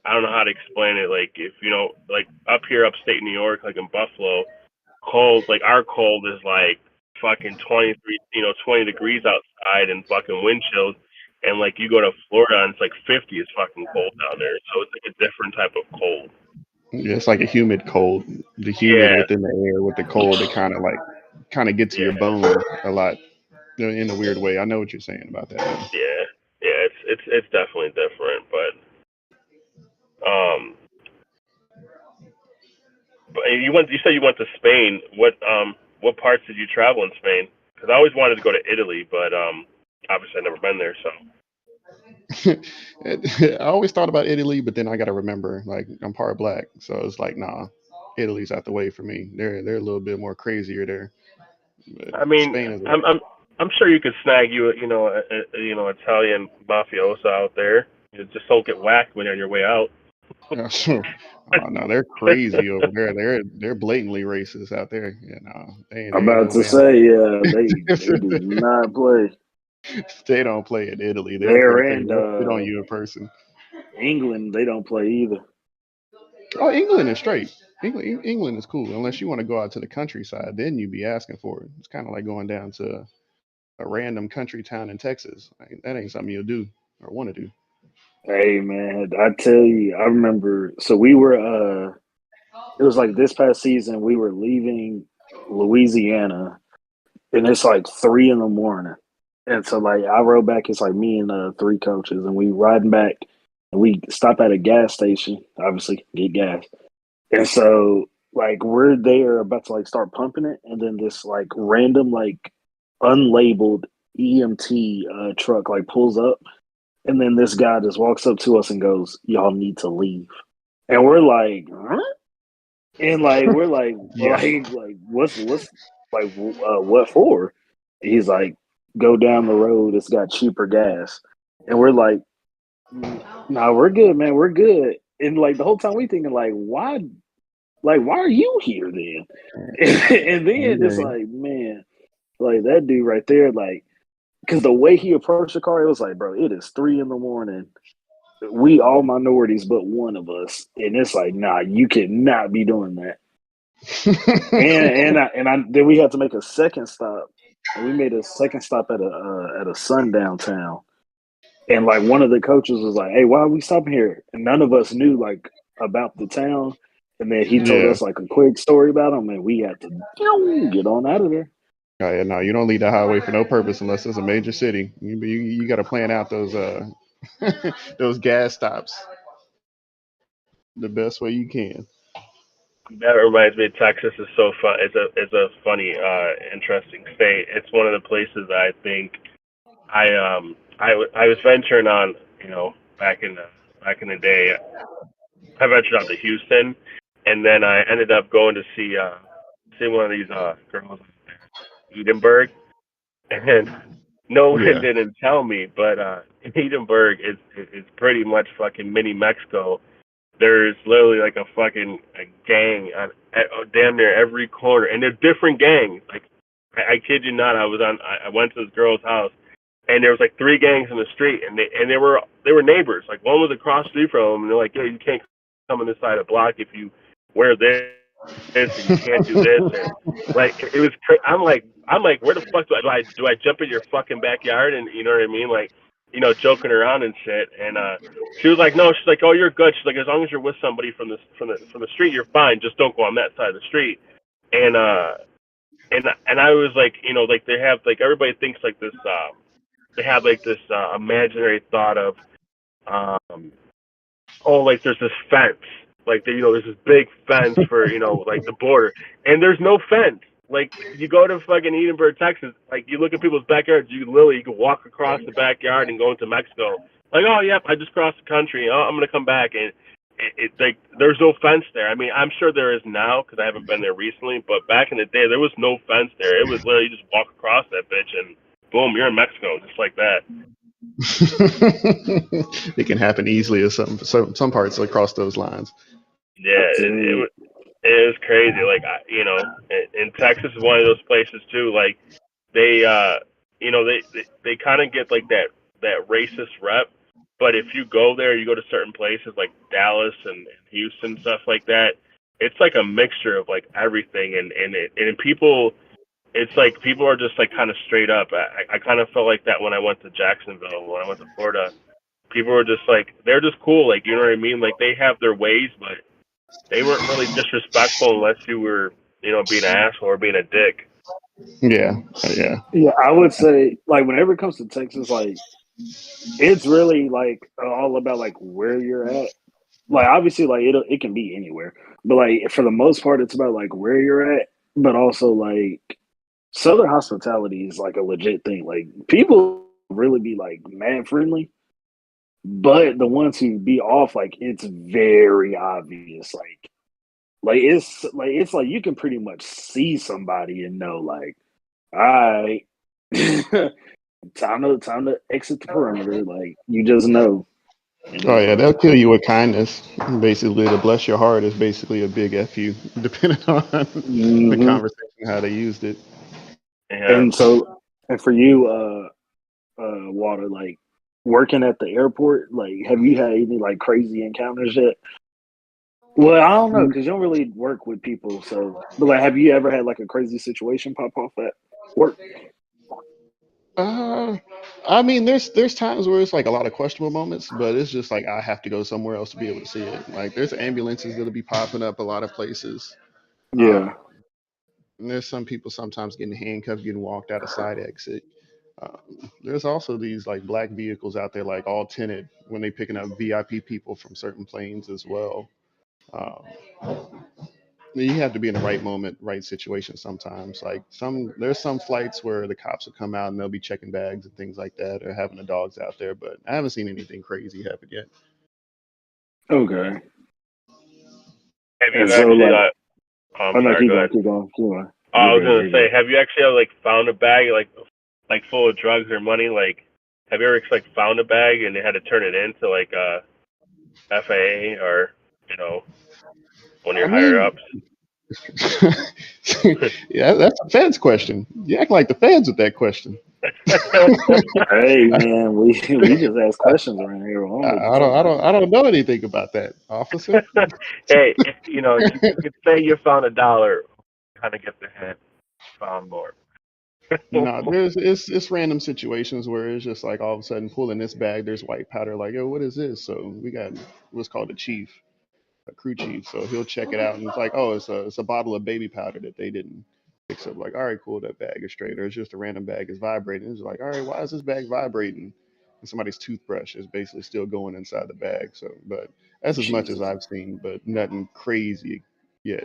I don't know how to explain it. Like if like up here, upstate New York, like in Buffalo, cold like our cold is like fucking 23, 20 degrees outside and fucking wind chills. And like you go to Florida and it's like 50 is fucking cold down there. So it's like a different type of cold. Yeah, it's like a humid cold. The humid Yeah, within the air with the cold, it kind of get to your yeah, bone a lot in a weird way. I know what you're saying about that. Though. yeah, yeah. It's definitely different, but um but you said you went to Spain. What parts did you travel in Spain? Because I always wanted to go to Italy, but obviously I've never been there. So I always thought about Italy, but then I got to remember, like, I'm part black, so it's like, nah, Italy's out the way for me. They're a little bit more crazier there. But I mean, Spain is I'm sure you could snag you Italian mafiosa out there. You just don't get whacked when you're on your way out. oh no, they're crazy over there. They're blatantly racist out there. I'm They ain't about no to way out. say, yeah, they do not play They don't play in Italy. there, and They'll spit on you in person. England. They don't play either. Oh, England is straight. England is cool unless you want to go out to the countryside. Then you be asking for it. It's kind of like going down to a random country town in Texas. Like, that ain't something you'll do or want to do. Hey man, I tell you, I remember. So we were. It was like this past season. We were leaving Louisiana, and it's like 3 in the morning. And so like I rode back. It's like me and three coaches, and we riding back, and we stop at a gas station. Obviously, get gas. And so like we're there about to like start pumping it, and then this like random like unlabeled EMT truck like pulls up, and then this guy just walks up to us and goes, "Y'all need to leave." And we're like, "Huh?" And like we're like Yeah. what's what for? He's like, "Go down the road. It's got cheaper gas." And we're like, "Nah, we're good, man. We're good." And like the whole time we thinking like, why are you here then? And then it's Yeah. like, man, like that dude right there, like, because the way he approached the car, it was like, bro, it is 3 in the morning. We all minorities but one of us, and it's like, nah, you cannot be doing that. And I then we had to make a second stop, and we made a second stop at a sundown town, and like one of the coaches was like, "Hey, why are we stopping here?" And none of us knew like about the town. And then he told Yeah. us like a quick story about him, and we had to get on out of there. Oh, yeah, no, you don't leave the highway for no purpose unless it's a major city. You got to plan out those those gas stops the best way you can. that reminds me, Texas is so fun. It's a funny, interesting state. It's one of the places that I think I I was venturing on, back in the day. I ventured out to Houston, and then I ended up going to see one of these girls in Edinburgh, and no one Yeah. didn't tell me, but Edinburgh is pretty much fucking mini Mexico. There's literally like a gang at damn near every corner, and they're different gangs. Like I kid you not, I went to this girl's house, and there was like three gangs in the street, and they were neighbors. Like one was across the street from them, and they're like, yeah, you can't come on this side of the block if you wear this, and you can't do this, and like it was. I'm like, where the fuck do I jump in your fucking backyard, and you know what I mean, like, joking around and shit, and she was like, no, she's like, oh, you're good. She's like, as long as you're with somebody from the street, you're fine. Just don't go on that side of the street, and and I was like, like they have like everybody thinks like this. They have like this imaginary thought of, um, oh, like there's this fence, like there's this big fence for like the border, and there's no fence. Like you go to fucking Edinburgh, Texas, like you look at people's backyards, you can walk across the backyard and go into Mexico. Like, oh yep, I just crossed the country. Oh, I'm gonna come back, and like there's no fence there. I mean, I'm sure there is now because I haven't been there recently, but back in the day there was no fence there. It was literally you just walk across that bitch and boom, you're in Mexico, just like that. It can happen easily in some parts across those lines. Yeah, it was crazy. Like in Texas is one of those places too. Like they they kind of get like that racist rep. But if you go there, you go to certain places like Dallas and Houston, stuff like that. It's like a mixture of like everything, and people. It's like people are just like kind of straight up. I kind of felt like that when I went to Jacksonville, when I went to Florida. People were just like they're just cool, like you know what I mean. Like they have their ways, but they weren't really disrespectful unless you were, being an asshole or being a dick. Yeah, yeah. Yeah, I would say like whenever it comes to Texas, like it's really like all about like where you're at. Like obviously, like it can be anywhere, but like for the most part, it's about like where you're at, but also like Southern hospitality is like a legit thing. Like people really be like mad friendly, but the ones who be off, like it's very obvious. Like it's like you can pretty much see somebody and know like, all right, time to exit the perimeter. Like you just know. And Oh it's yeah, they'll kill you with kindness. Basically, to bless your heart is basically a big fu, depending on the hmm conversation how they used it. Yeah. and so and for you, Water, like working at the airport, like have you had any like crazy encounters yet? Well, I don't know because you don't really work with people. So, but like, have you ever had like a crazy situation pop off at work? Uh, I mean, there's times where it's like a lot of questionable moments, but it's just like I have to go somewhere else to be able to see it. Like there's ambulances that'll be popping up a lot of places. Yeah. Um, and there's some people sometimes getting handcuffed, getting walked out a side exit. There's also these like black vehicles out there, like all tinted, when they picking up VIP people from certain planes as well. Um, you have to be in the right moment, right situation sometimes. Like there's some flights where the cops will come out and they'll be checking bags and things like that, or having the dogs out there. But I haven't seen anything crazy happen yet. Okay. Have And you so, actually? like, I'm oh no, sorry. keep Go going, ahead. keep going, keep going. I You're was good, gonna you're say, good. have you actually like found a bag like full of drugs or money? Like, have you ever like found a bag and they had to turn it in to like FAA or you know one of I your higher mean, ups? yeah, that's a feds question. You act like the feds with that question. Hey man, we just ask questions around here. I don't know what you're talking about. I don't know anything about that, officer. Hey, you could say you found $1. Kind of get the hint. Found more. No, it's random situations where it's just like all of a sudden pulling this bag, there's white powder. Like, yo, what is this? So we got what's called a chief, a crew chief. So he'll check it out and it's like, oh, it's a bottle of baby powder that they didn't fix up. Like, all right, cool, that bag is straight. Or it's just a random bag is vibrating. It's like, all right, why is this bag vibrating? And somebody's toothbrush is basically still going inside the bag. So, but that's as much as Jesus. I've seen, but nothing crazy yet.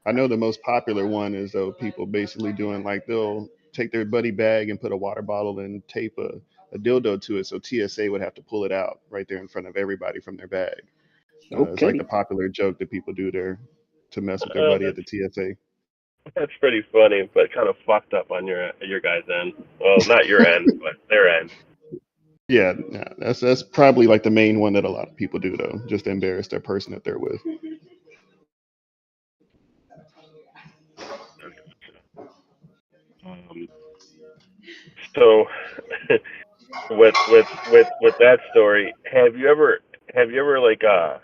I know the most popular one is though people basically doing like they'll take their buddy bag and put a water bottle and tape a a dildo to it, so TSA would have to pull it out right there in front of everybody from their bag. It's like the Okay. popular joke that people do there to mess with their Uh, buddy at that's the TSA. that's pretty funny, but kind of fucked up on your guys' end. Well, not your end, but their end. Yeah, yeah, that's probably like the main one that a lot of people do though, just to embarrass their person that they're with. Um, so with that story, have you ever like I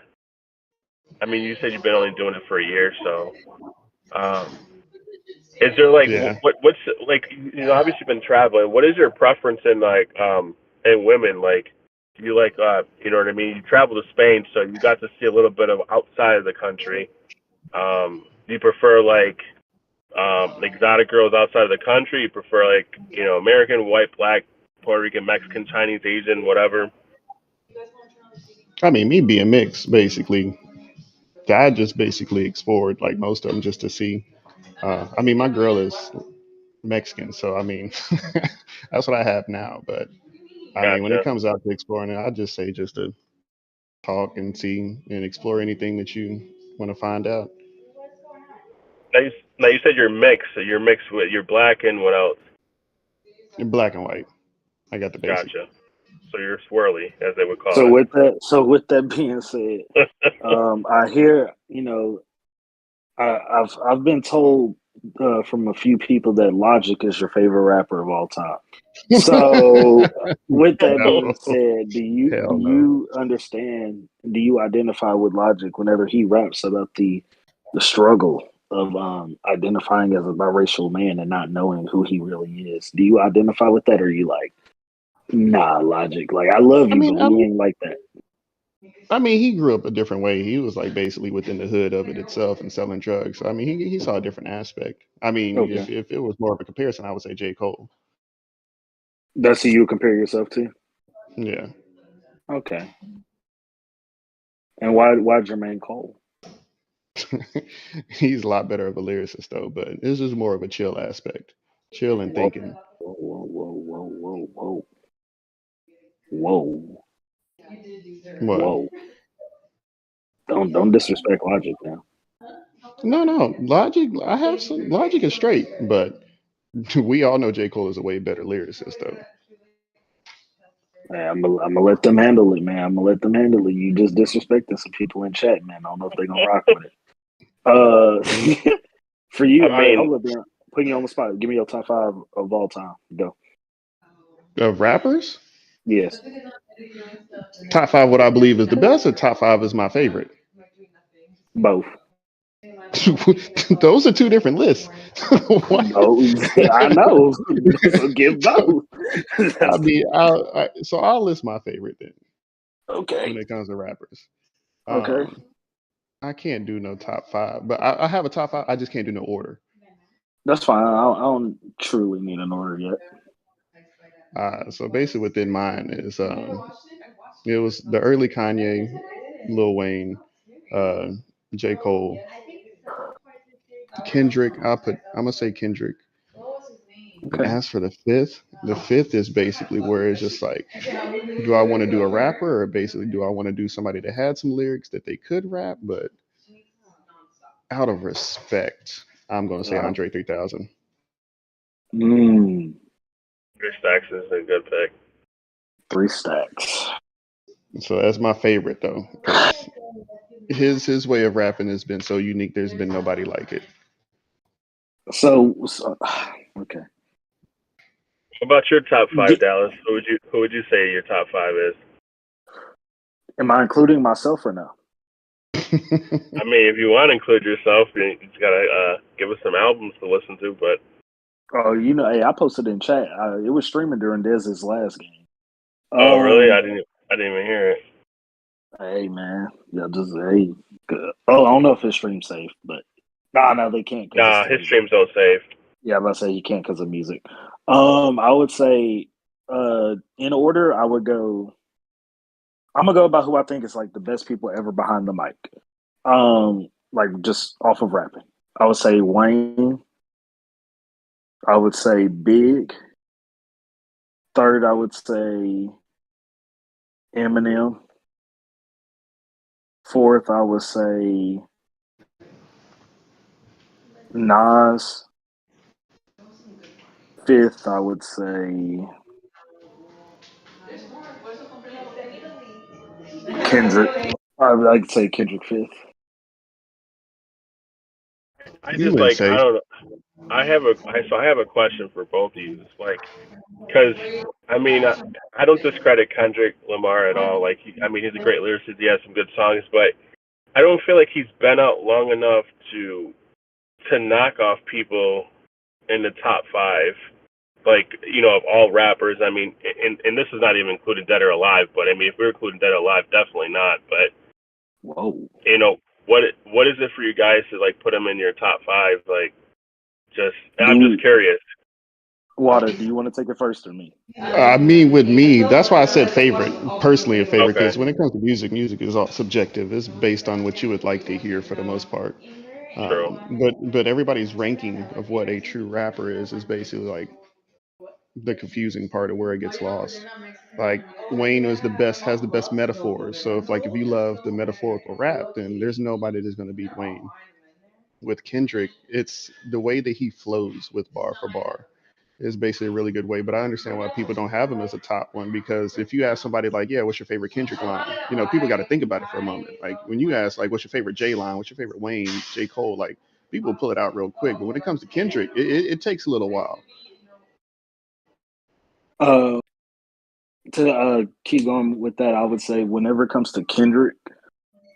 mean, you said you've been only doing it for a year, so um, is there like Yeah. what's like obviously you've been traveling. What is your preference in like in women like? Do you like you know what I mean? You travel to Spain, so you got to see a little bit of outside of the country. Do you prefer like exotic girls outside of the country? You prefer like American, white, black, Puerto Rican, Mexican, Chinese, Asian, whatever? I mean, me being mixed, basically. I just basically explored like most of them just to see. I mean, my girl is Mexican, so I mean, that's what I have now. But I mean, when it Gotcha. comes out to exploring it, I just say just to talk and see and explore anything that you want to find out. Now you said you're mixed. So you're mixed with you're black and what else? In black and white, I got the basic. Gotcha. So you're swirly, as they would call So it. with that being said, I hear I've been told from a few people that Logic is your favorite rapper of all time. So, with that No, being said, do hell no. you understand? Do you identify with Logic whenever he raps about the struggle of identifying as a biracial man and not knowing who he really is? Do you identify with that, or are you like, nah, Logic? Like, I love I you, mean, but I we mean, ain't like that. I mean, he grew up a different way. He was like basically within the hood of it itself and selling drugs. So, I mean, he saw a different aspect. I mean, Okay, if it was more of a comparison, I would say J. Cole. that's who you compare yourself to. Yeah. Okay, and why Jermaine Cole? He's a lot better of a lyricist though, but this is more of a chill aspect. Chill and Whoa, thinking. whoa, whoa, whoa, whoa, whoa, whoa, What? whoa! Don't disrespect Logic now. No, no. Logic I have some Logic is straight, but we all know J. Cole is a way better lyricist though. Hey, I'm gonna let them handle it, man. I'm gonna let them handle it. You just disrespecting some people in chat, man. I don't know if they're gonna rock with it. For I you, all right, mean, hold up, man. Putting you on the spot. Give me your top five of all time. Go. Of rappers? Yes, Top five what I believe is the best or top five is my favorite? both. Those are two different lists. What? No, I know. So give both. I That's mean, so I'll list my favorite then when okay. it comes to rappers. Okay, Um, I can't do no top five, but I have a top five. I just can't do no order. that's fine. I don't truly need an order yet. So basically, within mine is it was the early Kanye, Lil Wayne, uh, J Cole, Kendrick. I'm gonna say Kendrick. And Okay. as for the fifth is basically where it's just like, do I want to do a rapper or basically do I want to do somebody that had some lyrics that they could rap, but out of respect, I'm gonna say Uh, Andre 3000. mm, Chris Stacks is a good pick. 3 stacks. So that's my favorite though, because his way of rapping has been so unique. There's been nobody like it. So okay. What about your top five, Get, Dallas? Who would you say your top five is? am I including myself or no? I mean, if you want to include yourself, you just gotta give us some albums to listen to. But Oh, hey, I posted in chat. It was streaming during Dez's last game. oh, really? Um, I didn't even hear it. hey man, yeah, just hey. Good. Oh, I don't know if it's stream safe, but no, they can't because it's Nah, the his music. streams don't save. Yeah, I'm about to say you can't because of music. I would say, in order, I would go. I'm gonna go by who I think is like the best people ever behind the mic. Like just off of rapping, I would say Wayne. I would say Big, Third, I would say Eminem. Fourth, I would say Nas. Fifth, I would say Kendrick. I would like to say Kendrick fifth. I You just wouldn't like I say. don't know. I have a question for both of you. It's like because I mean I don't discredit Kendrick Lamar at all. Like I mean he's a great lyricist. He has some good songs, but I don't feel like he's been out long enough to knock off people in the top five. Like of all rappers. I mean, and this is not even including Dead or Alive. But I mean, if we're including Dead or Alive, definitely not. But Whoa. what is it for you guys to like put him in your top five? Like, I'm just Do curious. Water, do you want to take it first or me? I mean, with me, that's why I said favorite. Personally, a favorite, Okay, because when it comes to music, music is all subjective. It's based on what you would like to hear for the most part. true. But everybody's ranking of what a true rapper is basically like the confusing part of where it gets lost. Like Wayne was the best, has the best metaphors. So if you love the metaphorical rap, then there's nobody that's going to beat Wayne. With Kendrick, it's the way that he flows with bar for bar is basically a really good way. But I understand why people don't have him as a top one, because if you ask somebody like, yeah, what's your favorite Kendrick line? People got to think about it for a moment. Like when you ask like, what's your favorite J line? What's your favorite Wayne, J Cole? Like people pull it out real quick. But when it comes to Kendrick, it takes a little while. Uh, to keep going with that, I would say whenever it comes to Kendrick,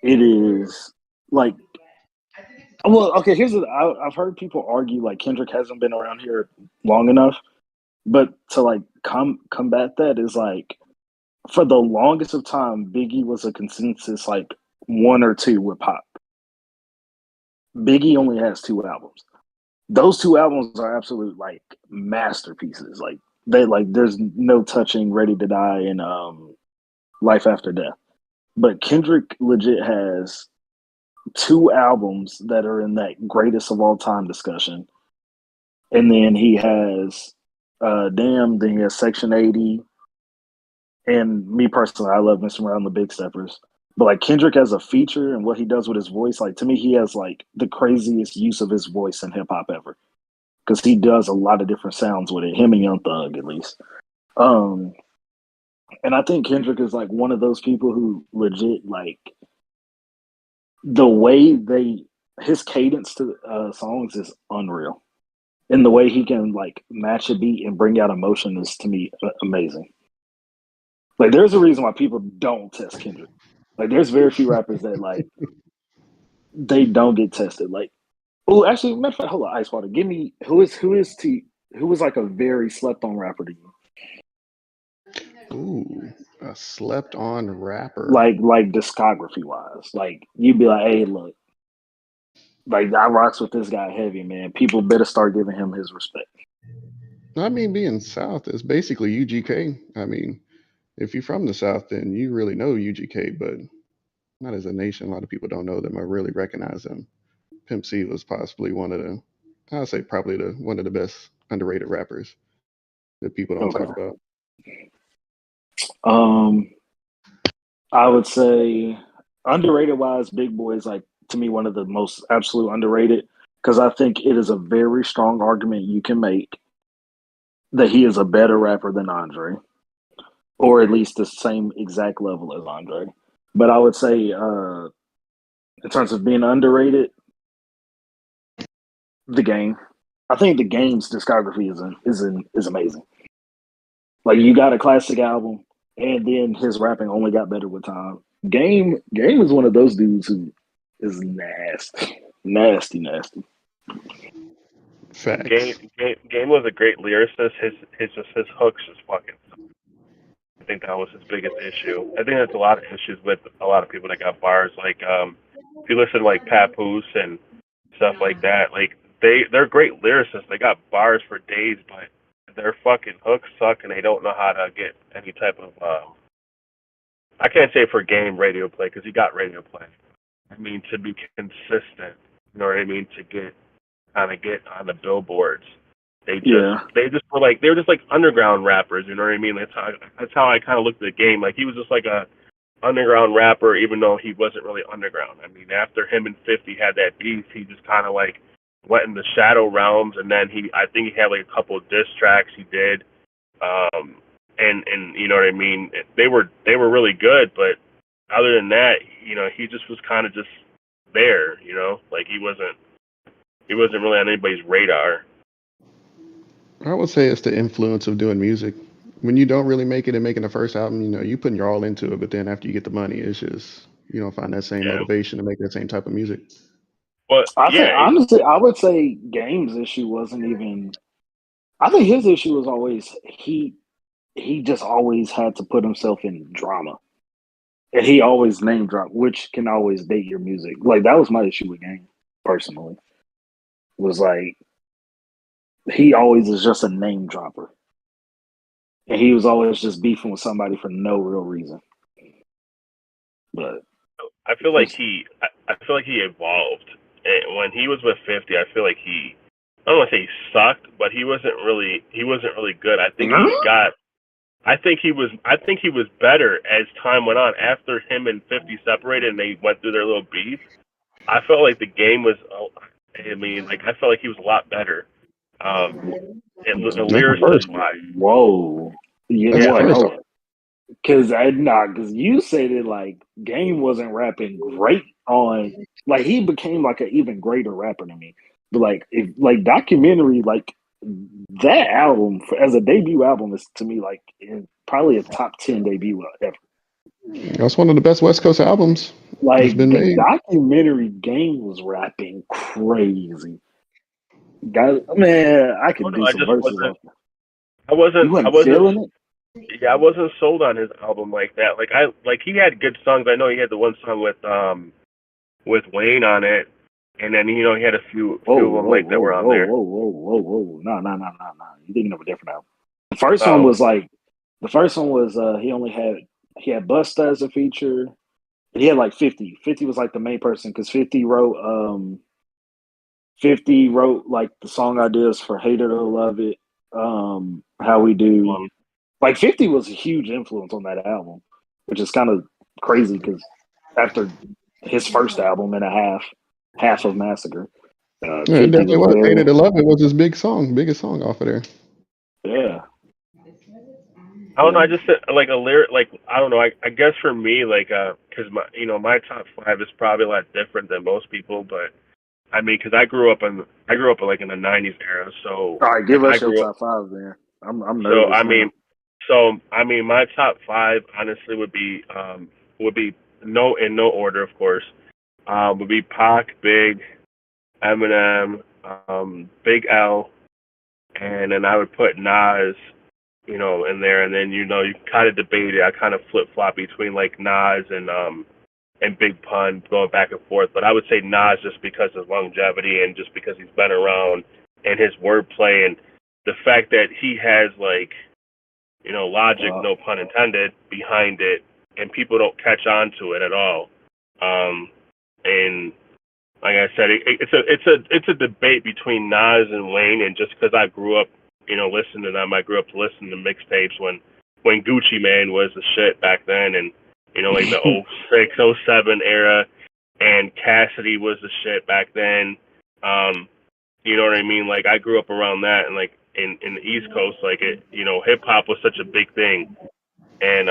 it is like, well, okay. I've heard people argue like Kendrick hasn't been around here long enough, but to like combat that is like for the longest of time, Biggie was a consensus like one or two with pop. Biggie only has two albums. Those two albums are absolute like masterpieces. There's no touching Ready to Die and Life After Death. But Kendrick legit has two albums that are in that greatest of all time discussion. And then he has Damn, then he has Section 80. And me personally, I love Mr. Around the Big Steppers. But like Kendrick as a feature and what he does with his voice, like to me, he has like the craziest use of his voice in hip hop ever. Because he does a lot of different sounds with it, him and Young Thug at least. Um, and I think Kendrick is like one of those people who legit like the way his cadence to songs is unreal, and the way he can like match a beat and bring out emotion is to me amazing. Like there's a reason why people don't test Kendrick. Like there's very few rappers that like they don't get tested. Like oh, actually, matter of fact, hold on, IceWataa. Give me who was like a very slept on rapper to you. Ooh, a slept on rapper. Like discography wise. Like you'd be like, hey, look, like I rocks with this guy heavy, man. People better start giving him his respect. I mean, being South is basically UGK. I mean, if you're from the South, then you really know UGK, but not as a nation. A lot of people don't know them or really recognize them. Pimp C was possibly I'd say probably one of the best underrated rappers that people don't Okay. talk about. Um, I would say underrated wise, Big Boy is like to me one of the most absolute underrated because I think it is a very strong argument you can make that he is a better rapper than Andre, or at least the same exact level as Andre. But I would say, in terms of being underrated, the game. I think the game's discography is amazing. Like you got a classic album, and then his rapping only got better with time. Game is one of those dudes who is nasty, nasty. Facts. Game was a great lyricist. His hooks just fucking. I think that was his biggest issue. I think there's a lot of issues with a lot of people that got bars. Like if you listen to like Papoose and stuff like that, like they're great lyricists. They got bars for days, but their fucking hooks suck, and they don't know how to get any type of. I can't say for game radio play because he got radio play. I mean to be consistent. You know what I mean? To get on the billboards. Yeah. They were just like underground rappers. You know what I mean? That's how I kind of looked at the game. Like he was just like a underground rapper, even though he wasn't really underground. I mean, after him and 50 had that beef, he just kind of like went in the shadow realms, and then I think he had like a couple of diss tracks he did, and you know what I mean. They were really good, but other than that, he just was kind of just there, like he wasn't really on anybody's radar. I would say it's the influence of doing music. When you don't really make it and making the first album, you putting your all into it, but then after you get the money, it's just you don't find that same Yeah. motivation to make that same type of music. But I think yeah, honestly, I would say Game's issue wasn't even. I think his issue was always he just always had to put himself in drama, and he always name dropped, which can always date your music. Like that was my issue with Game personally. Was like he always is just a name dropper, and he was always just beefing with somebody for no real reason. But I feel like I feel like he evolved. And when he was with 50, I feel like I don't want to say he sucked, but he wasn't really good. I think he was better as time went on. After him and 50 separated and they went through their little beef, I felt like the game was. I mean, like I felt like he was a lot better. And the That's the lyricist first. wise, whoa, yeah, That's the yeah. what? first. Oh, because you said it like Game wasn't rapping great on like he became like an even greater rapper than me. But like if like documentary like that album as a debut album is to me like probably a top 10 debut ever. That's one of the best West Coast albums that's Like been the made. documentary Game was rapping crazy. Man, I I don't could know. do I some just verses wasn't. off that. I You wasn't. I wasn't wasn't. feeling it? Yeah, I wasn't sold on his album like that. Like he had good songs. I know he had the one song with Wayne on it, and then he had a few Whoa, of them whoa, like that whoa, were on whoa, there. whoa, whoa, whoa, whoa. No, no, no, no, no. You're thinking of a different album. The first one Oh, was like the first one was he had Busta as a feature. He had like 50. 50 was like the main person because 50 wrote like the song ideas for Hate It or Love It, How We Do. Like 50 was a huge influence on that album, which is kind of crazy because after his first album and a half of Massacre, Yeah, it 50 definitely was was. very, "Hated to Love It" was his biggest song off of there. yeah, I don't know. yeah. I just said like a lyric. Like I don't know. I guess for me, like because my top five is probably a lot different than most people. But I mean, because I grew up like in the '90s era. So All right, and give I us your grew up. top five then. I'm So nervous I now. mean, my top five honestly would be no in no order, of course. Would be Pac, Big, Eminem, Big L, and then I would put Nas, in there, and then you kind of debate it. I kind of flip flop between like Nas and Big Pun, going back and forth. But I would say Nas just because of longevity and just because he's been around and his wordplay and the fact that he has like logic, Uh, no pun intended, behind it, and people don't catch on to it at all. And like I said, it's a debate between Nas and Wayne, and just because I grew up, listening to them, I grew up listening to mixtapes when Gucci Mane was the shit back then, and like the '06, '07 era, and Cassidy was the shit back then. You know what I mean? Like I grew up around that, and like in the East Coast, like hip hop was such a big thing, and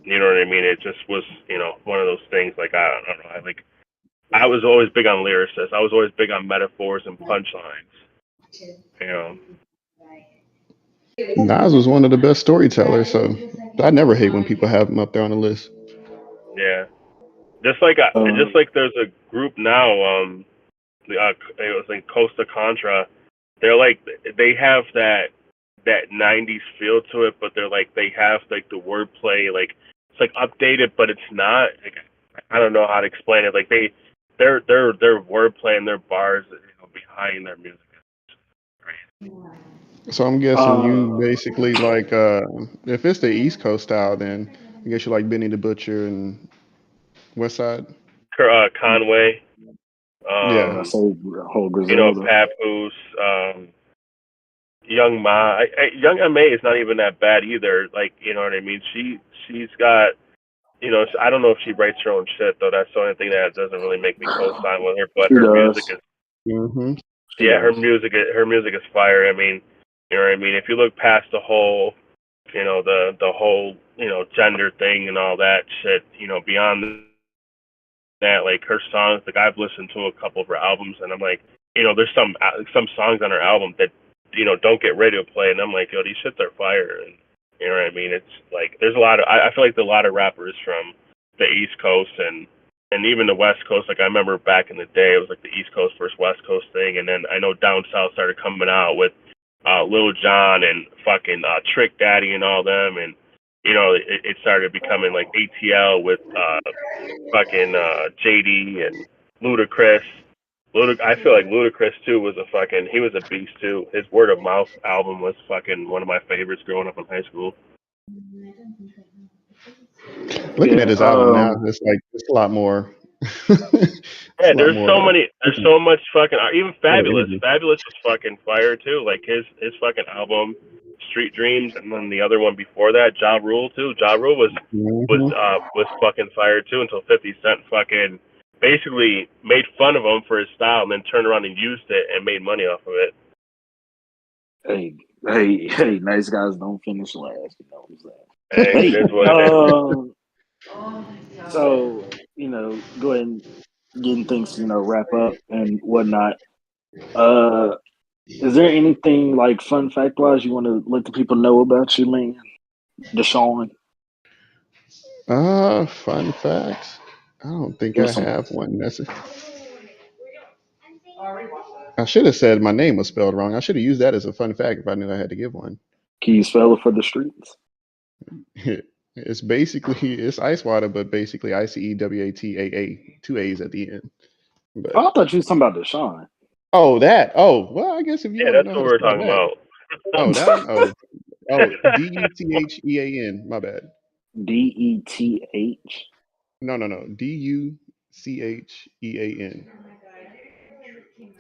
you know what I mean? It just was, one of those things. Like I don't know, I was always big on lyricists. I was always big on metaphors and punchlines. You know, Nas was one of the best storytellers, so I never hate when people have him up there on the list. yeah. Just like there's a group now. It was like Costa Contra. They're like they have that '90s feel to it, but they have like the wordplay, like it's like updated, but it's not. Like, I don't know how to explain it. Like their wordplay and their bars, behind their music. Right? So I'm guessing uh, you basically like if it's the East Coast style, then I guess you like Benny the Butcher and West Side. Conway, Yeah. I say whole you know, Griselda. Papoose, Young Ma, Young Ma is not even that bad either. Like, you know what I mean? She's got, you know, I don't know if she writes her own shit though. That's the only thing that doesn't really make me co-sign with her. But She her music does. is, Mm-hmm. She yeah, does. her music is fire. I mean, you know what I mean? If you look past the whole, you know, the whole, you know, gender thing and all that shit, you know, beyond that, like her songs, like I've listened to a couple of her albums, and I'm like, you know, there's some songs on her album that, you know, don't get radio play, and I'm like, yo, these shits are fire, and you know what I mean? It's like there's a lot of I feel like there's a lot of rappers from the East Coast and even the West Coast. Like I remember back in the day, it was like the East Coast versus West Coast thing, and then I know down south started coming out with Lil Jon and fucking Trick Daddy and all them, and you know, it started becoming like ATL with fucking JD and Ludacris. I feel like Ludacris too was he was a beast too. His Word of Mouth album was fucking one of my favorites growing up in high school. Looking Yeah. at his album now, it's like it's a lot more. It's Yeah, a lot more. there's so much fucking even A lot of Fabulous. energy. Fabulous was fucking fire too. Like his fucking album, Street Dreams, and then the other one before that, Ja Rule too. Ja Rule Hmm. was fucking fire too until 50 Cent fucking basically made fun of him for his style and then turned around and used it and made money off of it. Hey! Nice guys don't finish last. You know what I'm saying? Hey, it Hey, is what it is. so go ahead and getting things wrap up and whatnot. Uh, is there anything like fun fact wise you want to let the people know about you, man, Deshaun? Fun facts. I don't think Give I us some. have one. I should have said my name was spelled wrong. I should have used that as a fun fact if I knew I had to give one. Can you spell it for the streets? It's basically it's IceWataa, but basically IceWataa, two A's at the end. But Oh, I thought you was talking about Deshaun. oh, that. Oh, well, I guess if you Yeah, want to that's know how what to we're spell talking that. about. Oh, that one. Oh, Duthean. My bad. DETH. No, Duchean.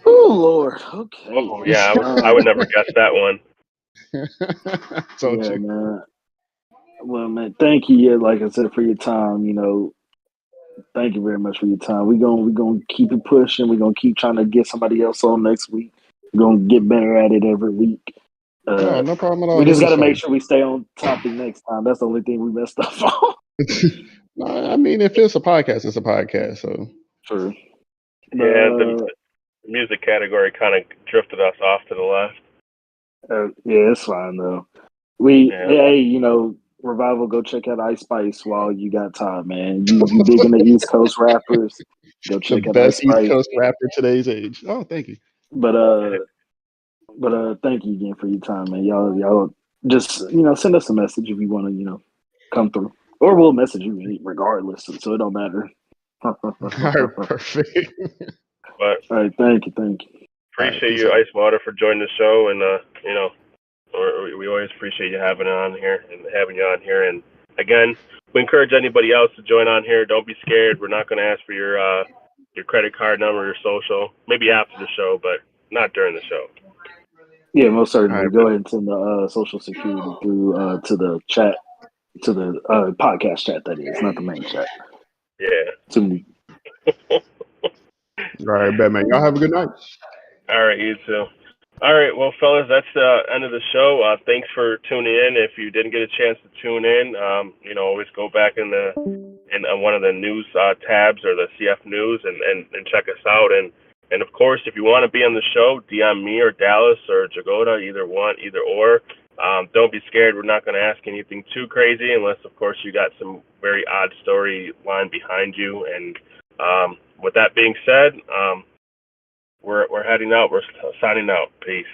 Oh Lord. Okay. Oh yeah, I would never guess that one. Told Yeah, you. man. Well, man, thank you. Yeah, like I said, for your time. Thank you very much for your time. We gonna keep it pushing. We're gonna keep trying to get somebody else on next week. We're gonna get better at it every week. Oh, no problem at We all. just This got was to make fun. sure we stay on topic next time. That's the only thing we messed up on. I mean, if it's a podcast, it's a podcast. So True. Yeah, the music category kind of drifted us off to the left. Yeah, it's fine though. Yeah. Hey, Revival, go check out Ice Spice while you got time, man. You digging the East Coast rappers? Go the check out Ice best East Spice. Coast rapper today's age. Oh, thank you. But thank you again for your time, man. Y'all just send us a message if you want to come through, or we'll message you regardless, so it don't matter. All right, perfect. But All right, thank you. All right, appreciate peace you, out. IceWataa, for joining the show, and we always appreciate you having you on here. And again, we encourage anybody else to join on here. Don't be scared. We're not going to ask for your credit card number, your social. Maybe after the show, but not during the show. Yeah, most All certainly. right, Go ahead and send the social security through to the chat, to the podcast chat. That is not the main chat. Yeah. To me. all right, Batman. Y'all have a good night. All right, you too. All right, well, fellas, that's the end of the show. Thanks for tuning in. If you didn't get a chance to tune in, always go back in one of the news tabs or the CF News and check us out. And of course, if you want to be on the show, DM me or Dallas or Jagoda, either or. Don't be scared. We're not going to ask anything too crazy unless, of course, you got some very odd storyline behind you. And with that being said, we're heading out. We're signing out. Peace.